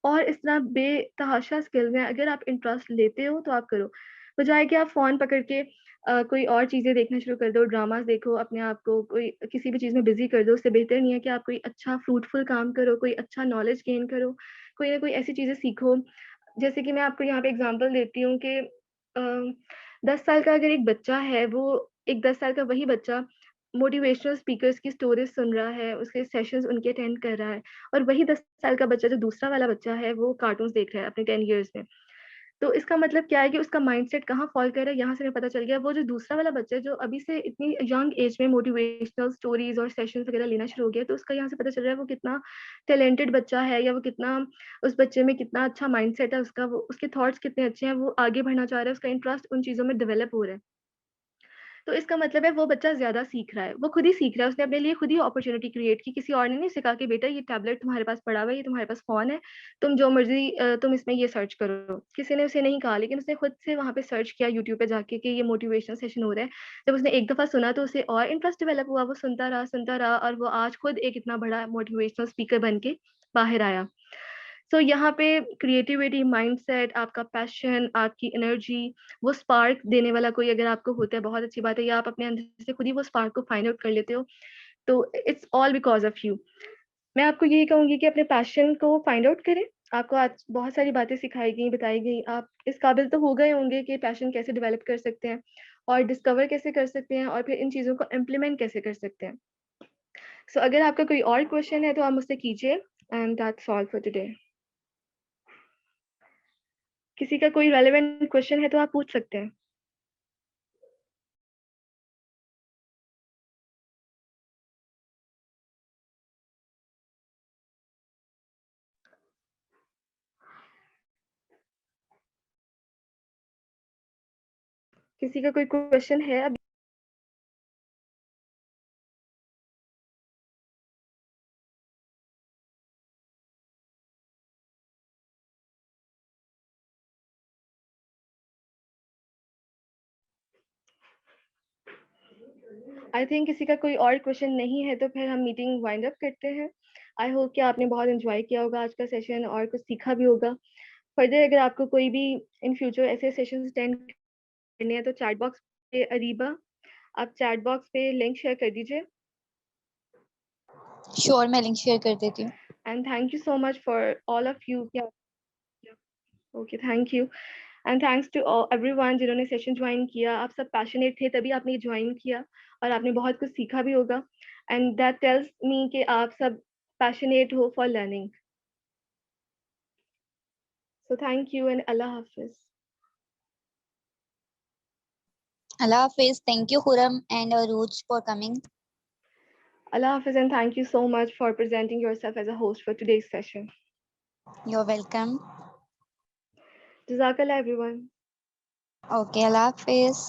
और इस तरह बेतहाशा स्किल्स हैं। अगर आप इंटरेस्ट लेते हो तो आप करो, बजाय कि आप फ़ोन पकड़ के कोई और चीज़ें देखना शुरू कर दो, ड्रामास देखो, अपने आप को कोई किसी भी चीज़ में बिजी कर दो। उससे बेहतर नहीं है कि आप कोई अच्छा फ्रूटफुल काम करो, कोई अच्छा नॉलेज गेन करो, कोई ना कोई ऐसी चीज़ें सीखो। जैसे कि मैं आपको यहाँ पे एग्जांपल देती हूँ कि 10 साल का अगर एक बच्चा है, वो एक 10 साल का वही बच्चा मोटिवेशनल स्पीकर्स की स्टोरीज सुन रहा है, उसके सेशंस उनके अटेंड कर रहा है, और वही 10 साल का बच्चा जो दूसरा वाला बच्चा है, वो कार्टून्स देख रहा है अपने 10 इयर्स में। तो इसका मतलब क्या है कि उसका माइंडसेट कहाँ फॉल कर रहा है, यहाँ से हमें पता चल गया। वो जो दूसरा वाला बच्चा है, जो अभी से इतनी यंग एज में मोटिवेशनल स्टोरीज और सेशंस वगैरह लेना शुरू हो गया, तो उसका यहाँ से पता चल रहा है वो कितना टैलेंटेड बच्चा है, या वो कितना, उस बच्चे में कितना अच्छा माइंडसेट है उसका, वो उसके थॉट्स कितने अच्छे हैं, वो आगे बढ़ना चाह रहा है, उसका इंटरेस्ट उन चीज़ों में डेवलप हो रहा है। तो इसका मतलब है वो बच्चा ज़्यादा सीख रहा है, वो खुद ही सीख रहा है, उसने अपने लिए खुद ही अपॉर्च्युनिटी क्रिएट की, किसी और ने नहीं सिखा कि बेटा ये टैबलेट तुम्हारे पास पड़ा हुआ है, ये तुम्हारे पास फ़ोन है, तुम जो मर्ज़ी तुम इसमें ये सर्च करो। किसी ने उसे नहीं कहा, लेकिन उसने खुद से वहाँ पे सर्च किया यूट्यूब पे जाके कि ये मोटिवेशनल सेशन हो रहा है। जब उसने एक दफ़ा सुना तो उसे और इंटरेस्ट डेवलप हुआ, वो सुनता रहा और वो आज खुद एक इतना बड़ा मोटिवेशनल स्पीकर बन के बाहर आया। सो यहाँ पे क्रिएटिविटी, माइंडसेट, आपका पैशन, आपकी एनर्जी, वो स्पार्क देने वाला कोई अगर आपको होता है, बहुत अच्छी बात है, या आप अपने अंदर से खुद ही वो स्पार्क को फाइंड आउट कर लेते हो, तो it's all because of you. मैं आपको यही कहूँगी कि अपने पैशन को फाइंड आउट करें। आपको आज बहुत सारी बातें सिखाई गई, बताई गई, आप इस काबिल तो हो गए होंगे कि पैशन कैसे डेवलप कर सकते हैं और डिस्कवर कैसे कर सकते हैं और फिर इन चीज़ों को इम्प्लीमेंट कैसे कर सकते हैं। सो अगर आपका कोई और क्वेश्चन है तो आप मुझसे कीजिए, and that's all for today. किसी का कोई रेलेवेंट क्वेश्चन है तो आप पूछ सकते हैं। किसी का कोई क्वेश्चन है अभी? आई थिंक किसी का कोई और क्वेश्चन नहीं है, तो फिर हम मीटिंग वाइंड अप करते हैं। आई होप कि आपने बहुत एंजॉय किया होगा आज का सेशन और कुछ सीखा भी होगा। फर्दर अगर आपको कोई भी इन फ्यूचर ऐसे सेशन अटेंड करने हैं तो चैट बॉक्स पे, अरीबा आप चैट बॉक्स पे लिंक शेयर कर दीजिए। श्योर, मैं लिंक शेयर कर देती हूँ। And thank you so much for all of you. Okay, thank you and thanks to everyone जिन्होंने सेशन ज्वाइन किया। आप सब पैशनेट थे तभी आपने ज्वाइन किया और आपने बहुत कुछ सीखा भी होगा, एंड दैट टेल्स मी कि आप सब पैशनेट हो for learning. So thank you and Allah Hafiz. Allah Hafiz. Thank you, Khurram and Aruj, for coming. Allah Hafiz, and thank you so much for presenting yourself as a host for today's session. You're welcome. Jazakallah everyone. Okay, Allah Hafiz.